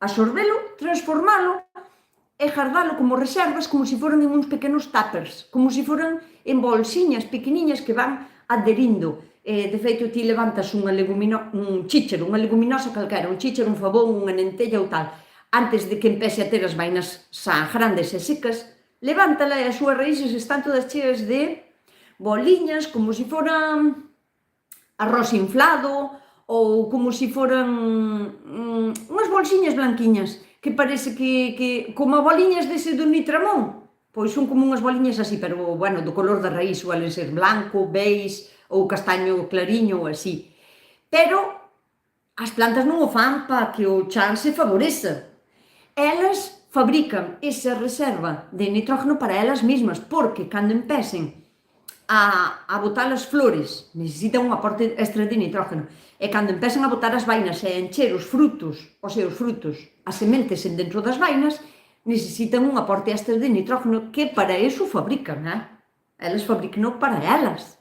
absorbelo, transformalo e guardalo como reservas, como se foran en uns pequenos tuppers, como se foran en bolsiñas pequeniñas que van adherindo. De feito, ti levantas un chícharo, unha leguminosa calquera, un chícharo, un fabón, unha nentella ou tal, antes de que empece a ter as vainas xa grandes e secas, levántala e as súas raíces están todas cheas de boliñas, como se foran arroz inflado ou como se foran unhas bolsiñas blanquiñas que parece que como boliñas dese do Nitramón, pois son como unhas boliñas así, pero, bueno, do color da raíz, suelen ser blanco, beige ou castaño clariño ou así. Pero as plantas non o fan para que o chan se favoreza. Elas fabrican esa reserva de nitrógeno para elas mesmas, porque cando empecen a botar as flores necesitan un aporte extra de nitrógeno, e cando empezan a botar as vainas e a encher os frutos, as sementes dentro das vainas, necesitan un aporte extra de nitrógeno, que para iso fabrican, elas fabrican para elas.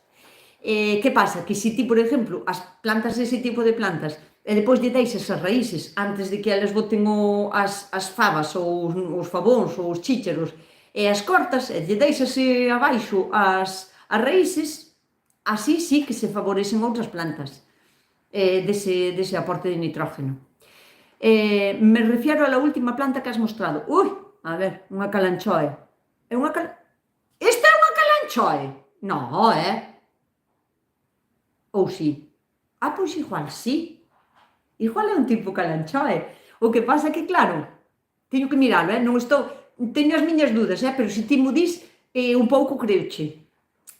Que pasa? Que se ti, por exemplo, as plantas dese tipo de plantas e depois lle deixas as raíces antes de que elas boten as fabas ou os fabóns ou os chícharos e as cortas e lle deixas abaixo as raíces, así sí que se favorecen outras plantas dese aporte de nitrógeno. Me refiero a la última planta que has mostrado. A ver, unha calanchoe. Esta é unha calanchoe? Non, ou si? Pois igual sí. Igual é un tipo calanchoe. O que pasa que, claro, teño que miralo, teño as miñas dudas, pero se ti mo dis, un pouco creoche.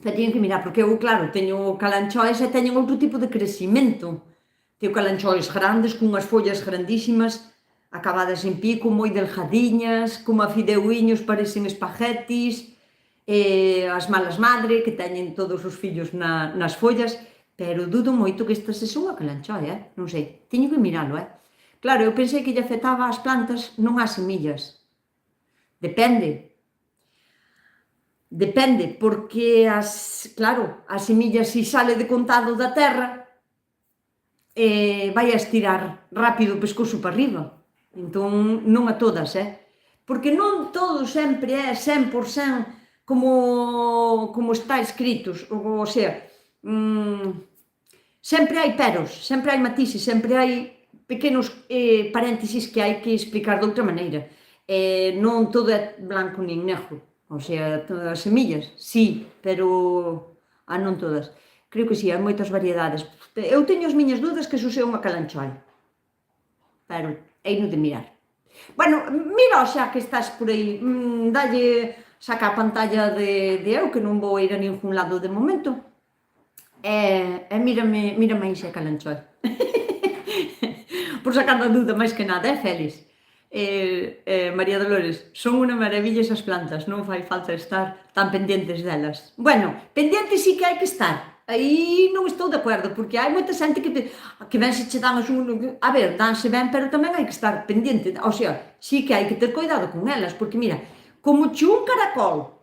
Pero teño que mirar, porque eu, claro, teño calanchoes e teñen outro tipo de crecimento. Teño calanchoes grandes, cunhas follas grandísimas, acabadas en pico, moi delgadiñas, como a fideuiños, parecen espaguetis, as malas madre, que teñen todos os fillos nas follas, pero dudo moito que esta sexa unha calanchoe, non sei, teño que miralo, Claro, eu pensei que lle afectaba ás plantas, non ás semillas. Depende, porque claro, as semillas se sale de contado da terra, vai a estirar rápido o pescozo para arriba. Entón, non a todas, porque non todo sempre é 100% como está escritos, o sea, sempre hai peros, sempre hai matices, sempre hai pequenos paréntesis que hai que explicar de outra maneira. Non todo é blanco nin negro. O sea, todas as semillas, sí, pero non todas. Creo que sí, hai moitas variedades. Eu teño as miñas dúdas que iso sea unha calanchoe, pero heino de mirar. Bueno, mira xa que estás por aí, saca a pantalla de eu, que non vou ir a ningún lado de momento, e mírame aí xa a calanchoe. Por sacar a dúda máis que nada, Félix? María Dolores, son unha maravilla esas plantas, non fai falta estar tan pendientes delas. Bueno, pendientes sí que hai que estar, aí non estou de acordo, porque hai moita xente que ben se che dan a ver, danse ben, pero tamén hai que estar pendiente, o sea, sí que hai que ter cuidado con elas, porque mira, como che un caracol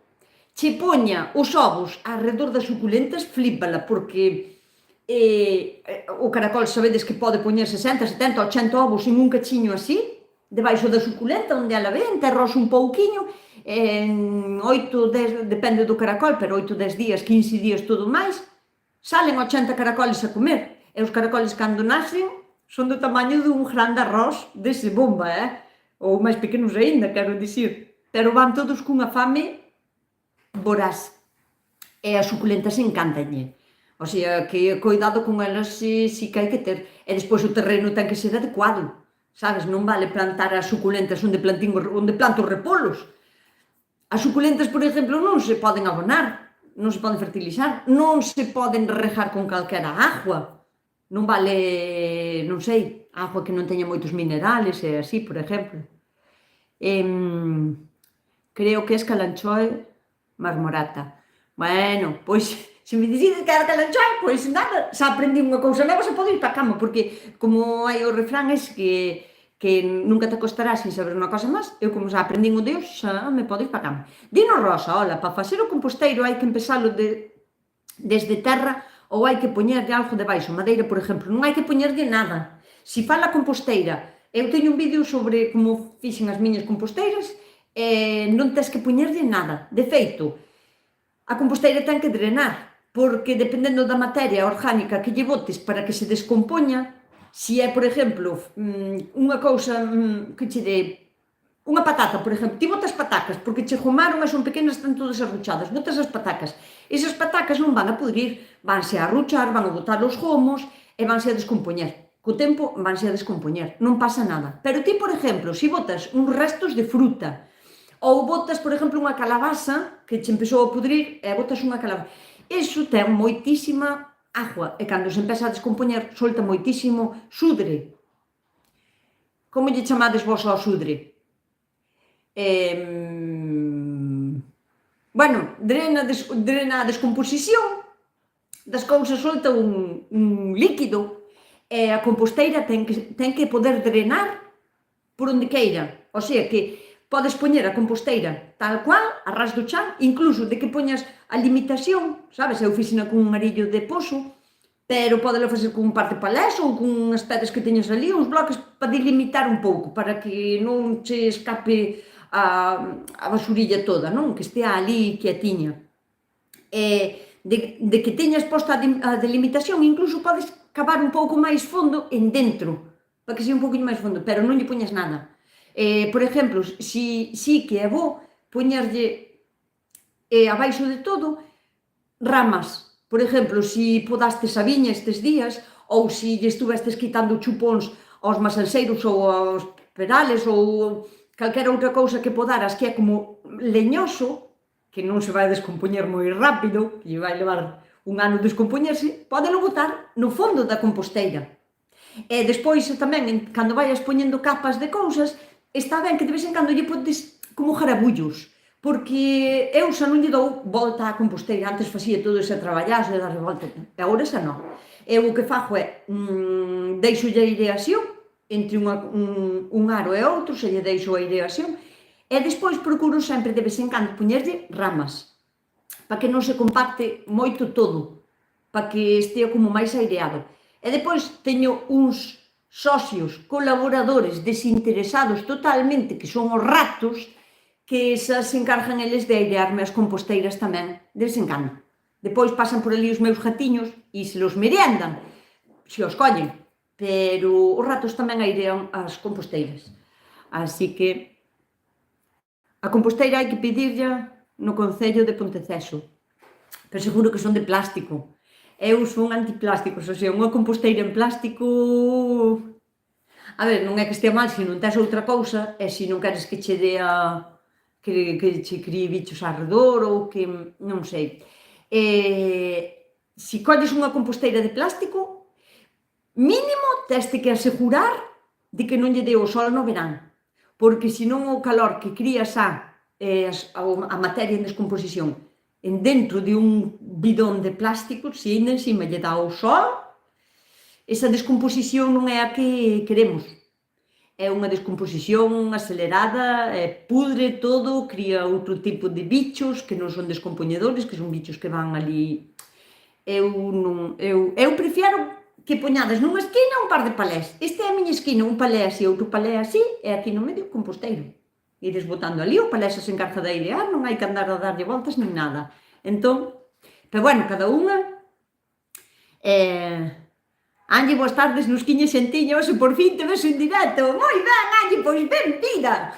che poña os ovos alrededor das suculentas, flípala, porque o caracol sabedes que pode poñer 60, 70, 80 ovos en un cachiño así, debaixo da suculenta, onde ela ve, enterros un pouquiño, en 8, 10, depende do caracol, pero 8, 10 días, 15 días, todo máis, salen 80 caracoles a comer, e os caracoles cando nacen son do tamaño dun gran de arroz dese bomba, ou máis pequenos aínda, quero dicir, pero van todos cunha fame voraz, e as suculentas encantanlle, o sea, que cuidado con elas si que hai que ter, e despois o terreno ten que ser adecuado, sabes, non vale plantar as suculentas onde planto os repolos. As suculentas, por exemplo, non se poden abonar, non se poden fertilizar, non se poden regar con calquera agua. Non vale, non sei, agua que non teña moitos minerales e así, por exemplo. Creo que é calanchoe marmorata. Bueno, pois, se me decides que era calanchoe, pois nada, xa aprendí unha cousa nova, xa podo ir para a cama, porque como hai o refrán ese que nunca te acostarás sin saber unha cosa máis, eu como xa aprendín o Deus, xa me podo ir para a cama. Dino Rosa, hola, para facer o composteiro hai que empezalo desde terra ou hai que poñerlle algo debaixo, madeira, por exemplo, non hai que poñerlle nada. Si fala a composteira, eu teño un vídeo sobre como fixen as miñas composteiras, non tens que poñerlle nada. De feito, a composteira ten que drenar, porque dependendo da materia orgánica que lle botes para que se descompoña, si é, por exemplo, unha cousa que che dé unha patata, por exemplo, ti botas patacas, porque che gomaron e son pequenas, están todas arruchadas, botas as patacas. Esas patacas non van a pudrir, vanse a arruchar, van a botar os gomos e vanse a descompoñer. Co tempo vanse a descompoñer, non pasa nada. Pero ti, por exemplo, se botas uns restos de fruta, ou botas, por exemplo, unha calabaza que che empezou a pudrir e botas unha calabaza, iso ten moitísima agua e cando se empeza a descompoñer solta moitísimo sudre. Como lle chamades vos ao sudre? Bueno, drena a descomposición das cousas, solta un líquido e a composteira ten que poder drenar por onde queira, o sea que podes poñer a composteira tal cual, a ras do chan, incluso de que poñas a limitación, sabes, eu fixena con un arillo de pozo, pero podelo facer con un par de palés ou con unhas pedras que teñas ali, uns bloques para delimitar un pouco, para que non che escape a basurilla toda, non? Que estea ali quietiña. De que teñas posta a delimitación, incluso podes cavar un pouco máis fondo en dentro, para que sea un pouquinho máis fondo, pero non lle poñas nada. Por exemplo, si que é bo poñerlle abaixo de todo ramas. Por exemplo, si podastes a viña estes días, ou si lle estuvestes quitando chupóns aos masalseiros ou aos perales ou calquera outra cousa que podaras que é como leñoso, que non se vai descompoñer moi rápido, que lle vai levar un ano descompoñerse, pódelo botar no fondo da composteira. E despois tamén, cando vayas poñendo capas de cousas, está ben que de vez en cando lle podes como garabullos, porque eu xa non lle dou volta á composteira, antes facía todo ese traballazo de darlle volta, e agora xa non. Eu o que fago é, deixolle a aireación, entre un aro e outro, se lle deixo a aireación, e despois procuro sempre de vez en cando poñerlle ramas, para que non se compacte moito todo, para que estea como máis aireado. E depois teño uns socios, colaboradores, desinteresados totalmente, que son os ratos, que se encargan eles de airearme as composteiras tamén, de vez en cando. Depois pasan por ali os meus gatiños e se los meriendan, se os collen, pero os ratos tamén airean as composteiras. Así que a composteira hai que pedirlla no Concello de Ponteceso, pero seguro que son de plástico. Eu son antiplásticos, o sea, unha composteira en plástico... A ver, non é que estea mal se non tes outra cousa e se non queres que che dea que che crie bichos arredor ou que... non sei. Se colles unha composteira de plástico, mínimo teste que asegurar de que non lle dé o sol no verán, porque senón o calor que cría xa a materia en descomposición en dentro de un bidón de plástico, se ainda encima lle dá o sol, esa descomposición non é a que queremos. É unha descomposición acelerada, pudre todo, cría outro tipo de bichos que non son descompoñedores, que son bichos que van ali. Eu prefiero que poñades nunha esquina un par de palés. Esta é a miña esquina, un palé así, outro palé así, e aquí no medio composteiro. Ires botando ali, o palé xa se encarga de airear, non hai que andar a darlle voltas nin nada. Entón, pero bueno, cada unha... Anlle, boas tardes, nos quiña xentiña, hoxe por fin te ves en directo. Moi ben, Anlle, pois ben, vida.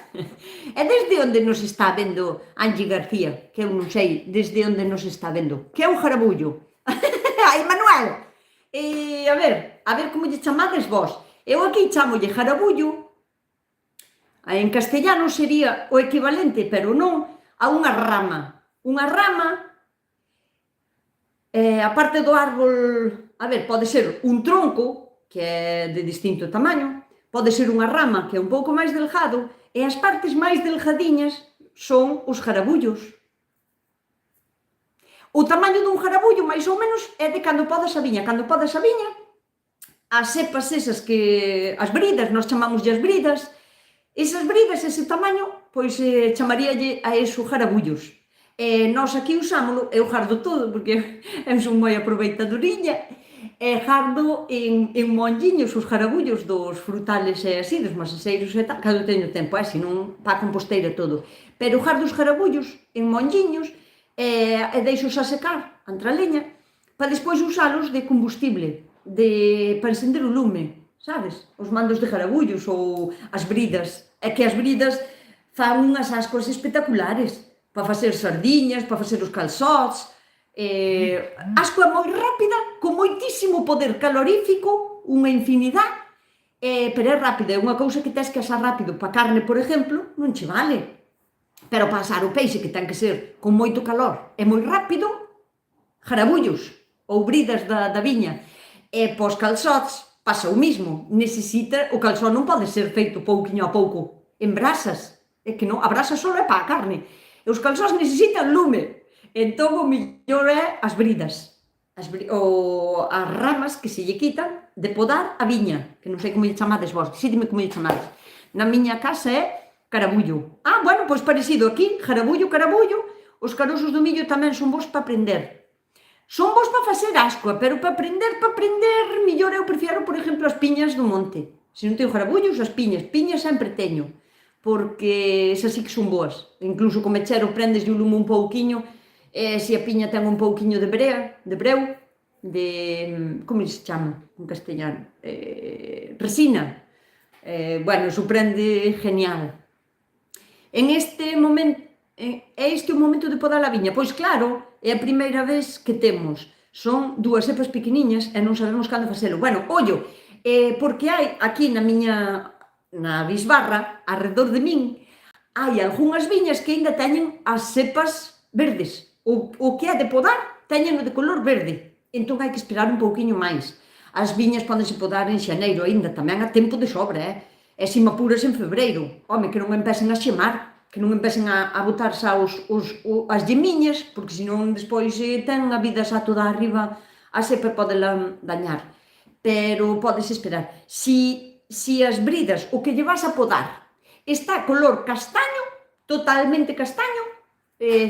E desde onde nos está vendo Anlle García, que eu non sei desde onde nos está vendo, que é un jarabullo. Ai, Manuel! A ver como lle chamades vos. Eu aquí chamolle jarabullo, en castellano sería o equivalente, pero non, a unha rama. Unha rama, a parte do árbol, pode ser un tronco, que é de distinto tamaño, pode ser unha rama, que é un pouco máis delgado, e as partes máis delgadiñas son os jarabullos. O tamaño dun jarabullo, máis ou menos, é de cando podas a viña. Cando podas a viña, as cepas esas que... as bridas, nós chamámoslle as bridas, esas bridas, ese tamaño, pois chamaríalle a eso jarabullos. Nós aquí usámoslo, eu gardo todo, porque eu son moi aproveitadoriña, gardo en monlliños os garabullos dos frutales e así, dos masaseiros e tal, cando teño tempo, senón pa a composteira todo. Pero gardo os garabullos en monlliños e deixos a secar entre a leña para despois usalos de combustible, para encender o lume, sabes? Os mandos de garabullos ou as bridas. É que as bridas fan unhas ascuas espectaculares para facer sardiñas, para facer os calçots. Ascua moi rápida, con moitísimo poder calorífico, unha infinidade, pero é rápida, é unha cousa que tes que asar rápido. Para carne, por exemplo, non che vale. Pero para asar o peixe, que ten que ser con moito calor e moi rápido, garabullos ou bridas da viña. E pos calçots pasa o mismo, o calzón non pode ser feito pouquiño a pouco, en brasas, é que non, a brasa só é para a carne, e os calzóns necesitan lume, entón o mellor é as bridas, as ramas que se lle quitan de podar a viña, que non sei como lle chamades vos, dime como lle chamades. Na miña casa é carabullo. Bueno, pois parecido aquí, carabullo, os caroxos do millo tamén son bons para prender. Son bons para facer ascua, pero para prender, mellor eu prefiero, por exemplo, as piñas do monte. Se non teño garabullos, as piñas sempre teño, porque esas sí que son boas. Incluso co mechero prendes o lume un pouquiño, se a piña ten un pouquiño de breu, como se chama en castellano? Resina. Bueno, eso prende genial. En este momento, é este o momento de podar a viña? Pois claro, é a primeira vez que temos. Son dúas cepas pequeniñas e non sabemos cando facelo. Bueno, ollo, porque hai aquí na bisbarra, arredor de min, hai algunhas viñas que ainda teñen as cepas verdes. O que é de podar, teñen de color verde. Entón hai que esperar un pouquiño máis. As viñas pódense podar en xaneiro aínda, tamén a tempo de sobra, e se me apuras en febreiro. Home, que non empecen a xemar, que non empecen a botar xa as gemiñas, porque senón despois ten a vida xa toda arriba, a cepa pode dañar. Pero podes esperar. Si as bridas, o que lle vas a podar, está color castaño, totalmente castaño,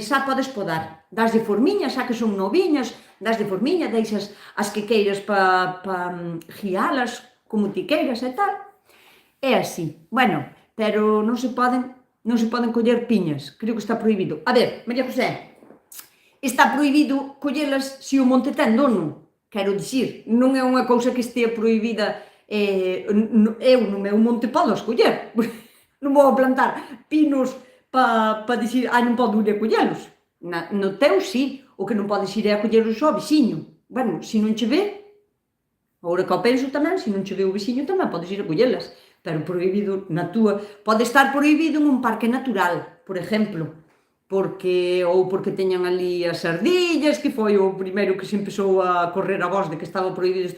xa podes podar. Das de formiña, xa que son noviñas, das de formiña, deixas as que queiras para guialas, como ti queiras e tal. É así. Bueno, pero non se poden coller piñas, creo que está prohibido. A ver, María José, está prohibido collelas se o monte ten dono, quero dicir, non é unha cousa que estea prohibida, eu no meu monte podo coller, non vou plantar pinos para dicir, non podo ir a collelos. No teu sí, o que non podes ir é a collelos ao veciño. Bueno, se non che ve, agora que o penso tamén, se non che ve o veciño tamén podes ir a collelas. Pero prohibido na túa, pode estar prohibido en un parque natural, por exemplo, porque teñan ali as ardillas, que foi o primeiro que se empezou a correr a voz de que estaba prohibido.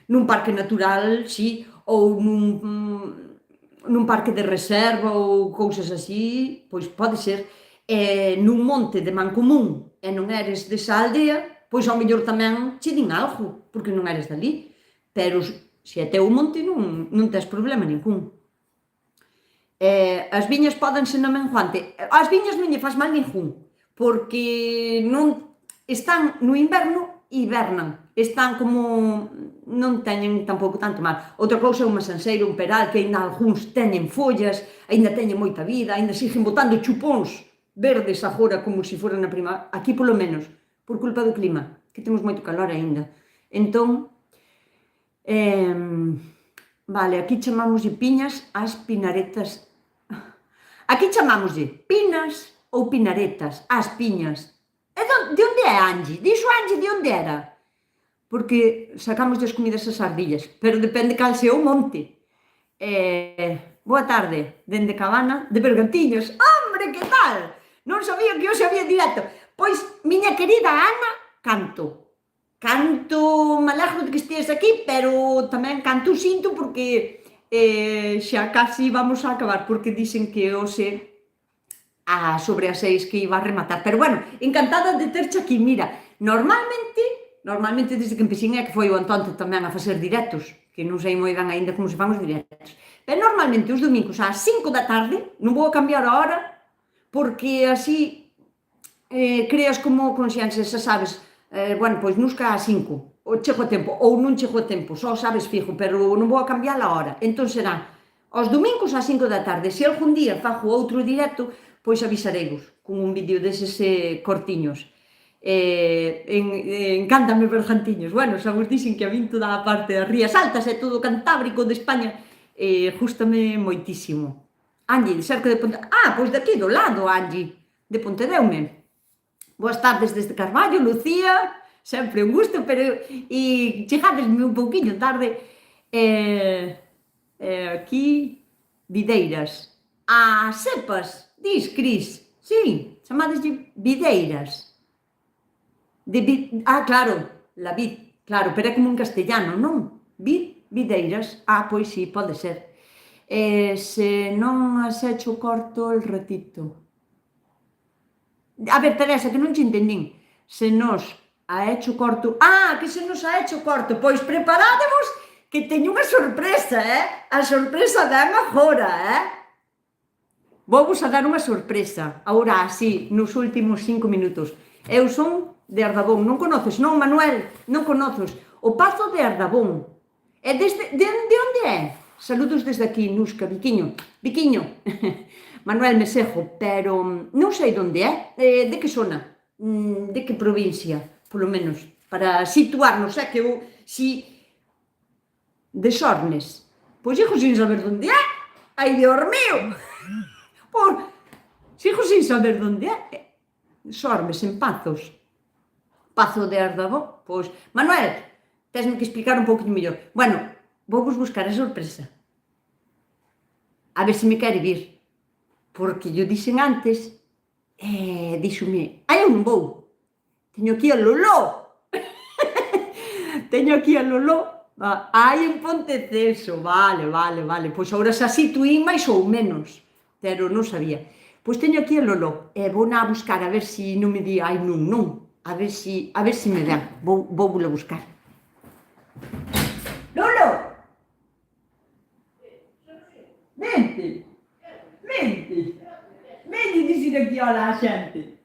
Nun parque natural, sí, ou nun parque de reserva ou cousas así, pois pode ser. Nun monte de mancomún e non eres desa aldea, pois ao mellor tamén che din algo, porque non eres dali, pero se é teu monte non tes problema ningún. As viñas pódense na menguante. As viñas non lle faz mal ningún, porque non están no inverno, hibernan. Están como, non teñen tampouco tanto mal. Outra cousa é un masanceiro, un peral, que ainda algúns teñen follas, ainda teñen moita vida, ainda siguen botando chupóns verdes agora como se fora na primavera. Aquí polo menos, por culpa do clima, que temos moito calor aínda. Entón, vale, aquí chamámoslle piñas ás pinaretas. Aquí chamámoslle pinas ou pinaretas ás piñas. De onde é Angie? Dixo Angie de onde era? Porque sacamos as comidas ás ardillas, pero depende cal sea o monte. Boa tarde, dende Cabana de Bergantiños. Hombre, que tal? Non sabía que hoxe había directo. Pois, miña querida Ana, canto, me alegro de que esteas aquí, pero tamén canto sinto porque xa casi vamos a acabar, porque dixen que hoxe sobre as 6 que iba a rematar. Pero bueno, encantada de terche aquí. Mira, normalmente desde que empecín é que foi o Antonte tamén a facer directos, que non sei moi ben aínda como se fan os directos. Pero normalmente os domingos ás 5 da tarde, non vou a cambiar a hora, porque así creas como consciência, xa sabes, bueno, pois nusca a 5, ou chego a tempo, ou non chego a tempo, só sabes fijo, pero non vou a cambiar a hora. Entón será aos domingos ás 5 da tarde. Se algún día fago outro directo, pois avisareivos con un vídeo deses cortiños. Encántame Bergantiños. Bueno, xa vos dixen que a min toda a parte das Rías Altas e todo o Cantábrico de España gústame moitísimo. Angie, cerca de Ponte... pois de aquí do lado, Angie, de Pontedeume. Boas tardes desde Carballo, Lucía, sempre un gusto, pero chegadesme un pouquiño tarde. Aquí, Videiras. Sepas, dis, Cris, sí, chamadeslle Videiras. Claro, la vid, claro, pero é como en castellano, non? Videiras, pois sí, pode ser. Se non has hecho corto el ratito. A ver, Teresa, que non che entendín. Se nos ha hecho corto... que se nos ha hecho corto. Pois preparádevos que teño unha sorpresa, A sorpresa dan agora, Vou vos a dar unha sorpresa. Agora, así, nos últimos 5 minutos. Eu son de Ardabón. Non conoces, non, Manuel? Non conoces. O Pazo de Ardabón. De onde é? Saludos desde aquí, Nusca, Viquiño. Manuel Mesejo, pero non sei onde é. De que zona? De que provincia, polo menos, para situarnos, que eu, si de Sornes, pois hijo sin saber onde é. Ai, Dios mío! Hijo sin saber onde é. Sornes, en Pazos. Pazo de Ardabón, pois, Manuel, tesme que explicar un pouquinho mellor. Bueno, vou vos buscar a sorpresa. A ver se me quere vir. Porque yo dixen antes, díxome, eu non vou, teño aquí a Loló. En Ponteceso, vale, pois agora xa situín máis ou menos, pero non sabía. Pois teño aquí a Loló, vou na a buscar a ver se non me di, non, a ver se me dan, vou a buscar. Lolo! Vente, dicir aquí hola a xente.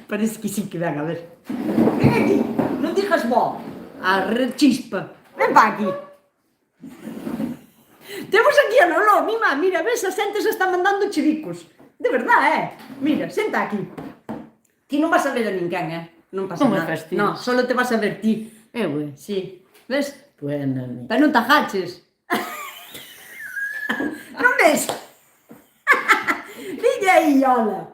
Parece que sí que ven, a ver. Ven aquí, non dixas bo, a rechispa, ven pa aquí. Temos aquí a Lolo, mira, ves, a xente se está mandando chiricos. De verdad, mira, senta aquí. Ti non vas a ver a ninguén, non pasa nada. Non, solo te vas a ver ti. Sí, ves? Bueno, pero non te agaches. Non ves? Dille aí, hola.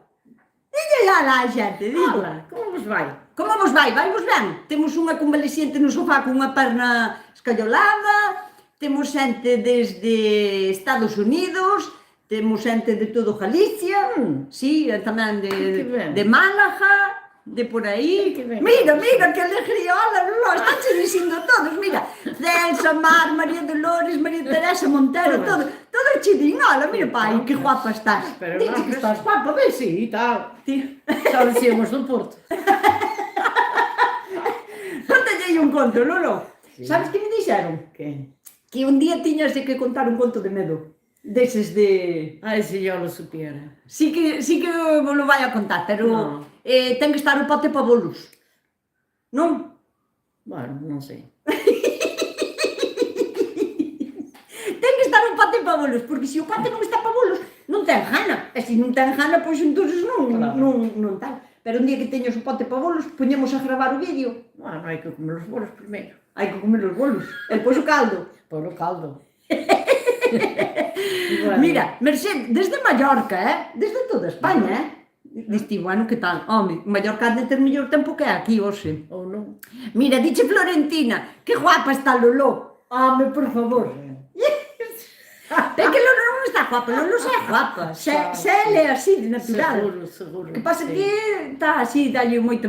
Dille hola a xente, dille. Hola, como vos vai? Como vos vai? Vai vos ben? Temos unha convaleciente no sofá con unha perna escallolada, temos xente desde Estados Unidos, temos xente de todo Galicia, sí, tamén de Málaga, de por aí. Mira, que alegría, hola, Lolo, están che dicindo todos, mira, Celsa, Mar, María Dolores, María Teresa, Montero, todo che din, hola, mira, pai, que guapa estás. Dice que estás guapa, ves? Sí, e tal. Xa decíamos do Porto. Contalle un conto, Lolo. Sabes que me dixeron? Que un día tiñas que contar un conto de medo. Deses de... Se yo lo supiera. Sí que vos lo vai a contar, pero ten que estar o pote pa bolos. Non? Bueno, non sei. Ten que estar o pote pa bolos, porque se o pote non está pa bolos, non ten gana. E se non ten gana, pois entonces non tal. Pero un día que teñas o pote pa bolos, poñemos a gravar o vídeo. Bueno, hai que comer os bolos primeiro. Hai que comer os bolos. E pois o caldo. Por o caldo. Bueno. Mira, Mercedes, desde Mallorca, desde toda España, Diste, bueno, que tal? Home, Mallorca de ter mellor tempo que aquí, hoxe. Ou non? Mira, diche Florentina, que guapa está Lolo. Home, por favor. É que Lolo non está guapa, Lolo xa é guapa. Xa é así, de natural. Seguro. Que pasa que está así, dalle moita...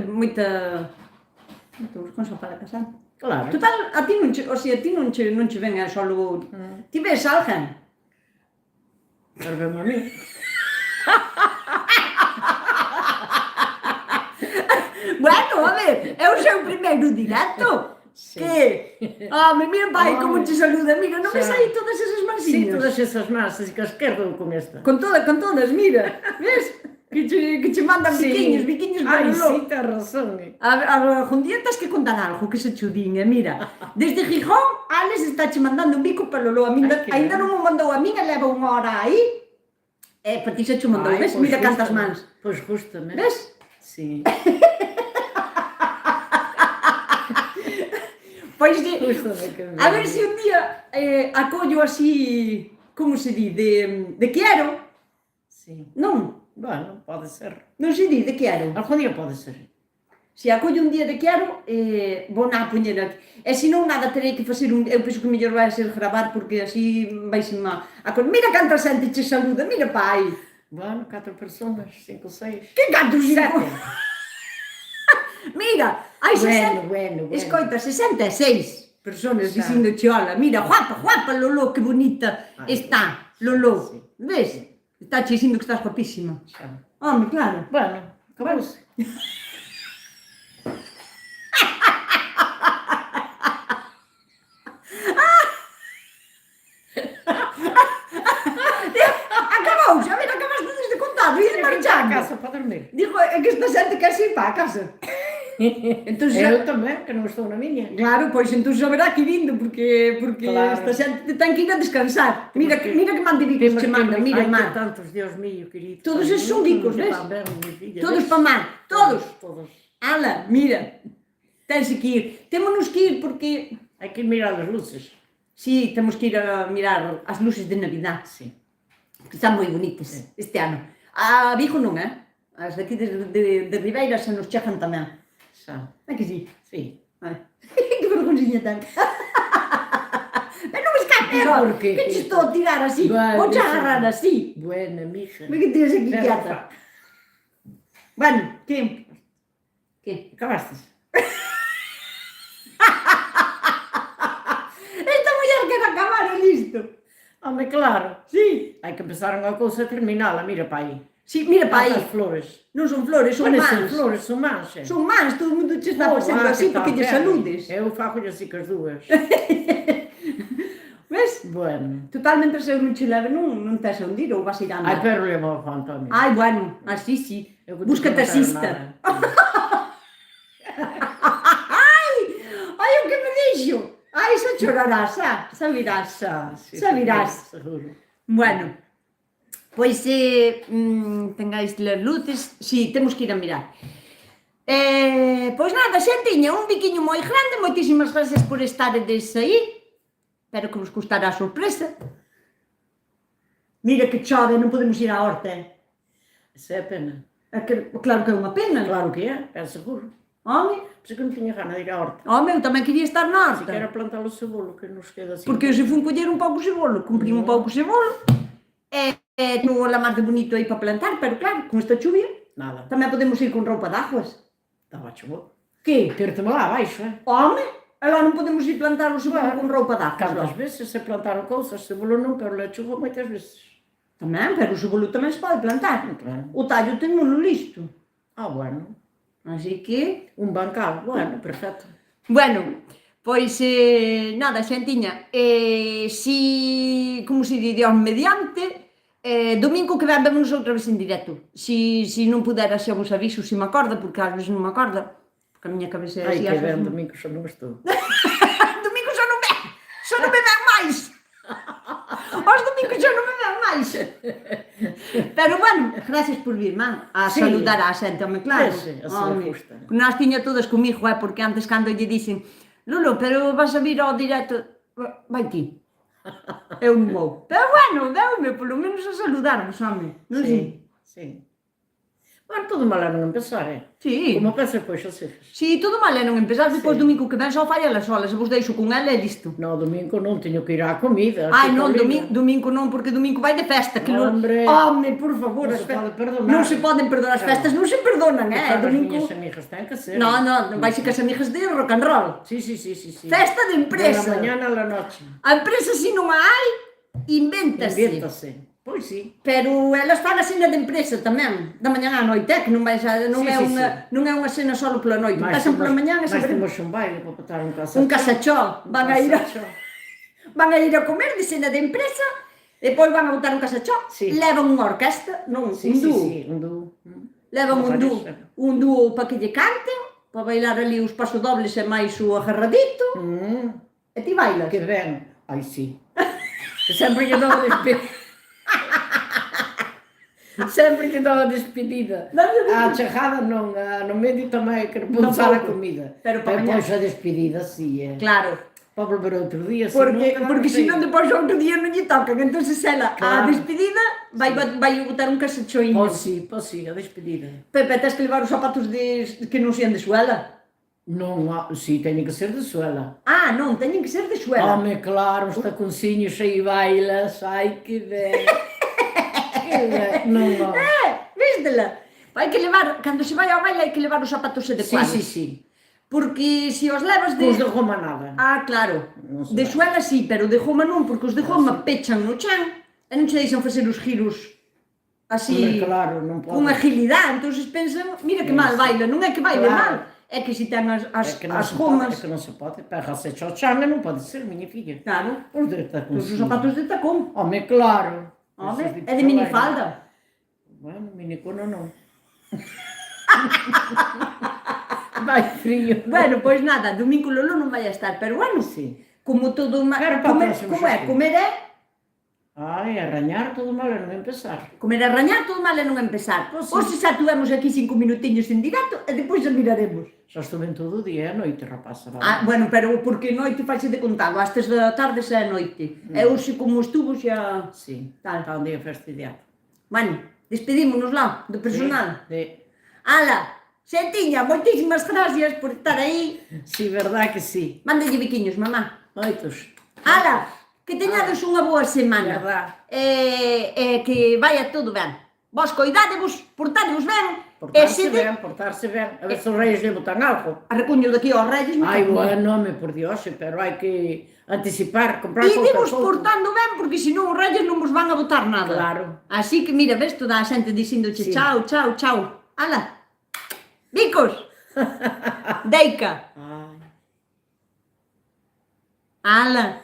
Estamos con sopa de casal. Claro. Total, a ti non che, o sea, a ti non che ven a solo... Ti ves alguén? Pero ven a mí. Bueno, a ver, é o seu primeiro directo. Sí. Que? Home, mira, pai, como te saluda. Mira, non ves aí todas esas mansiñas Sí, tiñas? todas esas masas, que a esquerda ou con esta. Con todas, mira, ves? Que che mandan biquiños para Ai, o Lolo. sí, tens razón. Algún día tens que contar algo que se chudín, mira. Desde Gijón, Alex está che mandando un bico para o Lolo. Ainda non o mandou a min, leva unha hora aí. Para ti se che mandou, ves? Mira cantas mans. Pois justamente. Ves? Sí. Pois Justamente que a ver se un día acollo así, como se di, de quero. Sí. Non, Bueno, pode ser. non se di de quero. Algún día pode ser. Se acollo un día de quero, vou na poñer aquí. E se non nada, terei que facer un... Eu penso que mellor vai ser gravar, porque así vai ser má. Mira canta xente che saluda, mira pai. Bueno, 4 personas, 5, 6. Que cantos 7. Mira, hai 60... Bueno. Escoita, 66 personas Xa. dicindo hola. Mira, guapa, Lolo, que bonita está, Lolo. Sí. Ves? Está che dicindo que estás guapísima. Xa. Home, claro. Bueno, acabouse. Acabouse, a ver, acabaste de contar, e de Para marchando. casa para dormir. Digo, é que esta xente quer ir para a casa. Entón, Eu tamén, que non estou na miña. claro, pois entón xa verá que indo, porque Claro. esta xente ten que ir a descansar. Mira que Temos mande bicos che manda, mira, Ai, que má. tantos, Dios mío, querido. Todos esos son bicos, ves? Todos para má, todos. Todos. Ala, mira. Tense que ir. Témonos que ir porque... Hai que mirar as luces. Sí, temos que ir a mirar as luces de Navidad, Sí. que están moi bonitas este ano. A Vigo non, As daqui de Ribeira se nos chegan tamén. Xa. É que sí? Sí. Ai. Que vergonxiña tan. Pero non me escapes, ¿Por qué? que te estou a tirar así, Vale, vou te sí. agarrar así. Buena, mija. Ve que tienes aquí Ten quieta. Bueno, que? Que? Acabastes? Esta muller quer acabar e listo. Home, claro. Sí. Hai que empezar unha cousa e terminala, mira pa aí. Sí, mira pa aí. As flores. Non son flores, son Bueno, son mans. flores, son manxas. Son mans, todo o mundo te está facendo así porque lle saludes. Eu fago así que as dúas. Ves? Bueno. Totalmente se eu non che leve, non tes a hundir ou vas ir a Ai, andar. pero levo a Antonio. Ai, bueno, así sí. Eu que Búscate non quero asista. nada. Ai, o que me dixo? Ai, xa chorarás, xa virás, Sí, xa virás. Seguro. Bueno, pois tengáis las luces, sí, temos que ir a mirar. Pois nada, xentiña, un biquiño moi grande, moitísimas gracias por estaredes aí. Espero que vos gustará a sorpresa. Mira que chove, non podemos ir á horta. Esa é a pena. É que, claro que é unha pena. Claro que é seguro. Home, Pero que non tiña gana de ir á horta. eu tamén quería estar na Se horta. quero plantar o cebolo, que nos queda así. Porque eu se fun coller un pouco cebolo, comprei un pouco cebolo, tengo la mar de bonito aí para plantar, pero claro, con esta chuvia, Nada. tamén podemos ir con roupa de aguas. Estaba chuvo. Que? Tírteme lá abaixo, Home, agora non podemos ir plantar o cebolo con roupa de aguas. Cantas veces se plantaron cousas, cebolo non, pero le chuvo moitas veces. Tamén, pero o cebolo tamén se pode plantar. Claro. O tallo tenmolo listo. Bueno. Así que, Un bancal, bueno, perfecto. bueno, pois nada, xentiña, si, como se di, Dios mediante, domingo que ven vémonos outra vez en directo. Si non pudera xa vos aviso, si me acorda, porque ás veces non me acorda, porque a miña cabeza é Ai, así, que ás ver, veces non. domingo xa non estou. Domingo xa non me ven máis. Os domingos xa non me ven máis. Pero bueno, gracias por vir, man, a Sí. saludar á xente, home, claro. Sí, así me Home, gusta. Nas tiña todas comigo, porque antes cando lle dicen Lolo, pero vas a vir ao directo, vai ti. Eu non vou. Pero bueno, deume polo menos a saludarvos, home. Non sei. Sí. Bueno, todo mal a non empezar, Sí. Como pensa, pois, as hijas. Si, todo mal é non empezar, depois Sí. domingo que ven só fai elas solas, vos deixo con ela e listo. No, domingo non teño que ir á comida. Ai, aquí, non, Paulina. domingo non, porque domingo vai de festa. Que Hombre. Home, por favor, Non as se pode festas. perdonar. Non se poden perdonar, as Claro. festas non se perdonan, As domingo. miñas amigas ten que ser. Non, vai ser que as amigas de rock and roll. Sí. Festa de empresa. De la mañana a la noche. A empresa si non a hai, invéntase. Inviértase. Pois sí. Pero elas fan a cena de empresa tamén, da mañá á noite, que non vai non Sí, é sí, non é unha cena só pola noite, Mais pasan pola temos- mañá e mais saber temos un baile para botar un casachó. un casachó, van a ir a... van a ir a comer de cena de empresa, depois van a botar un casachó, Sí. levan unha orquesta, non, Sí, un sí, dúo. sí, un dúo. Levan Varios, un dúo para que lle canten, para bailar ali os pasodobles e máis o agarradito. E ti bailas? Que ben. Ai, sí. Sempre que dou a despedida. Sempre que dou a despedida. A chegada non, no medio tamén quero pousar a Tampouco. comida. Pero para mañá. Pois a despedida, sí, Claro, para volver outro día, porque senón depois outro día non lle tocan, entonces ela, a Claro. despedida, vai botar un casachoinho. Pois sí, a despedida. Pepe, tens que levar os zapatos que non sean de suela. Non, sí, teñen que ser de suela. Ah, non, teñen que ser de suela. Home, claro, os taconciños aí bailas, ai que ben. Que ben, non. Vístela? Hai que levar, cando se vai ao baile hai que levar os zapatos Sí, adecuados. sí. Porque se os levas Cos de goma nada. Ah, claro. Non se De vai. suela sí, pero de goma non, porque os de goma pechan no chan e non che deixan facer os giros así Hombre, claro, non con pode. agilidade. Entonces pensan, mira que mal baila, non é que baile Claro. mal, é que se ten as É que non as se pode, gomas. é que non se pode. Pega-se ao chan e non pode ser, miña filla. Claro, Os de os taconciños. zapatos de tacón. Home, claro. Home, Esos é de minifalda. Bueno, minicono non. Vai frío. Bueno, pois nada, domingo Lolo non vai a estar, pero bueno, Sí. como todo Pero para o comer, próximo como é, xastigo. comer é Ai, arrañar todo mal e non empezar. comer e rañar, todo mal é non empezar. Pois sí. Hoxe xa tuvemos aquí 5 minutinhos en directo e depois xa miraremos. Xa estuve en todo o día e a noite, rapaza. Vale? Ah, bueno, pero porque noite faixe de contado, ás 3 da tarde xa é noite. E hoxe como estuvo xa... Sí, Tal. está un día fastidiado. Bueno, despedímonos lá, do personal. Sí, Ala, Xentiña, moitísimas gracias por estar aí. sí, verdad que sí. Mándalle biquiños, mamá. Moitos. Ala, que teñades unha boa semana. Verdad. E que vaya todo ben. Vos coidadevos, portadevos ben. Portarse ben. A ver se os reis lle botan algo. A recuño daqui aos Reyes. Ai, bueno, me por Dios, pero hai que anticipar, comprar E pouco a divos pouco. portando ben, porque senón os Reyes non vos van a botar nada. Claro. Así que mira, ves toda a xente dicíndoche Sí. chao, chao, chao. Ala, bicos. Deica. Ai. Ala.